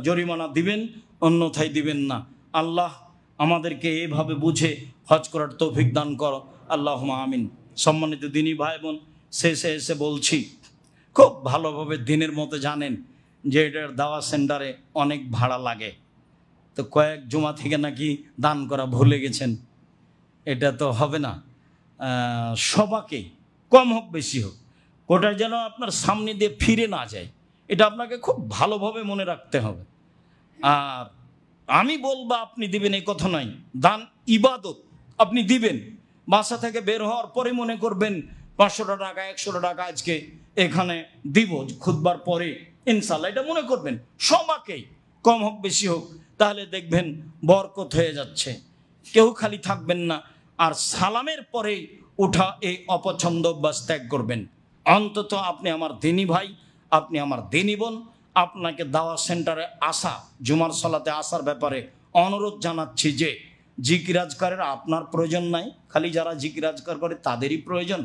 জরিমানা দিবেন, অন্যথায় দিবেন না। আল্লাহ আমাদেরকে এভাবে বুঝে হজ করার তৌফিক দান করো, আল্লাহুম্মা আমিন। সম্মানিত দিনী ভাই বোন, শেষে এসে বলছি, খুব ভালোভাবে দিনের মতো জানেন যে এটার দাওয়া সেন্টারে অনেক ভাড়া লাগে। তো কয়েক জুমা থেকে নাকি দান করা ভুলে গেছেন, এটা তো হবে না। সবাকে কম হোক বেশি হোক, কোটা যেন আপনার সামনে দিয়ে ফিরে না যায়, এটা আপনাকে খুব ভালোভাবে মনে রাখতে হবে। আর আমি বলবো আপনি দিবেন এই কথা নয়, দান ইবাদত, আপনি দিবেন। বাসা থেকে বের হওয়ার পরে মনে করবেন 500 টাকা 100 টাকা আজকে এখানে দিব খুতবার পরে ইনশাআল্লাহ, এটা মনে করবেন সবাকেই, কম হোক বেশি হোক, তাহলে দেখবেন বরকত হয়ে যাচ্ছে। কেউ খালি থাকবেন না। আর সালামের পরে উঠা এই অপছন্দ অভ্যাস ত্যাগ করবেন। অন্তত আপনি আমার দিনী ভাই, আপনি আমার দিনী বোন, আপনাকে দাওয়া সেন্টারে আসা, জুমার সালাতে আসার ব্যাপারে অনুরোধ জানাচ্ছি যে জিকিরাজকারের আপনার প্রয়োজন নাই, খালি যারা জিকিরাজকার করে তাদেরই প্রয়োজন।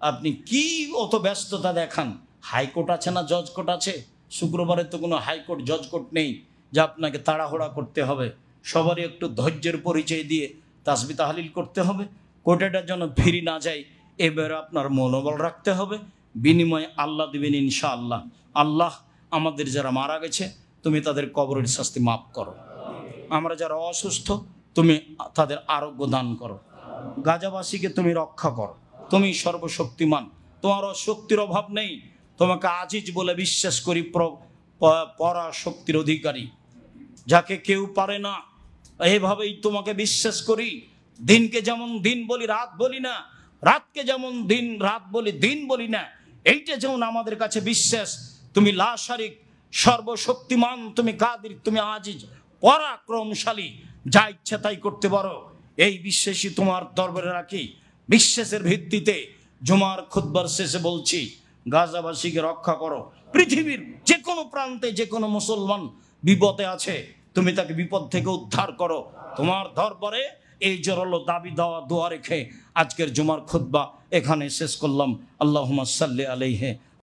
আপনি কি অত ব্যস্ততা দেখান? হাইকোর্ট আছে না জজ কোর্ট আছে? শুক্রবারে তো কোনো হাইকোর্ট জজ কোর্ট নেই যে আপনাকে তাড়াহুড়া করতে হবে। সবারই একটু ধৈর্যের পরিচয় দিয়ে তাসবিহ তাহলিল করতে হবে। কোর্টেটার জন্য ফিরি না যায়, এবারে আপনার মনোবল রাখতে হবে। বিনিময়ে আল্লাহ দিবেন ইনশাআল্লাহ। আল্লাহ আমাদের যারা মারা গেছে তুমি তাদের কবরের শাস্তি মাফ করো। আমরা যারা অসুস্থ তুমি তাদের আরোগ্য দান করো। গাজাবাসীকে তুমি রক্ষা করো। তুমি সর্বশক্তিমান, তোমার শক্তির অভাব নেই। তোমাকে আজিজ বলে বিশ্বাস করি, পরাশক্তির অধিকারী, যাকে কেউ পারে না, এইভাবেই তোমাকে বিশ্বাস করি। দিনকে যেমন দিন বলি রাত বলি না, রাতকে যেমন দিন রাত বলি দিন বলি না, এইটা যেমন আমাদের কাছে বিশ্বাস। তুমি লা শারিক, সর্বশক্তিমান, তুমি কাদির, তুমি আজিজ, পরাক্রমশালী, যা ইচ্ছা তাই করতে পারো। এই বিশ্বাসই তোমার দরবারে রাখি। বিশ্বাসের ভিত্তিতে জুমার খুতবার শেষে বলছি, গাজাবাসীকে রক্ষা করো। পৃথিবীর যে কোনো প্রান্তে যে কোনো মুসলমান বিপদে আছে, তুমি তাকে বিপদ থেকে উদ্ধার করো। তোমার দরবারে এই জোরালো দাবি দেওয়া দোয়া রেখে আজকের জুমার খুতবা এখানে শেষ করলাম। আল্লাহুম্মা সাল্লি আলাইহি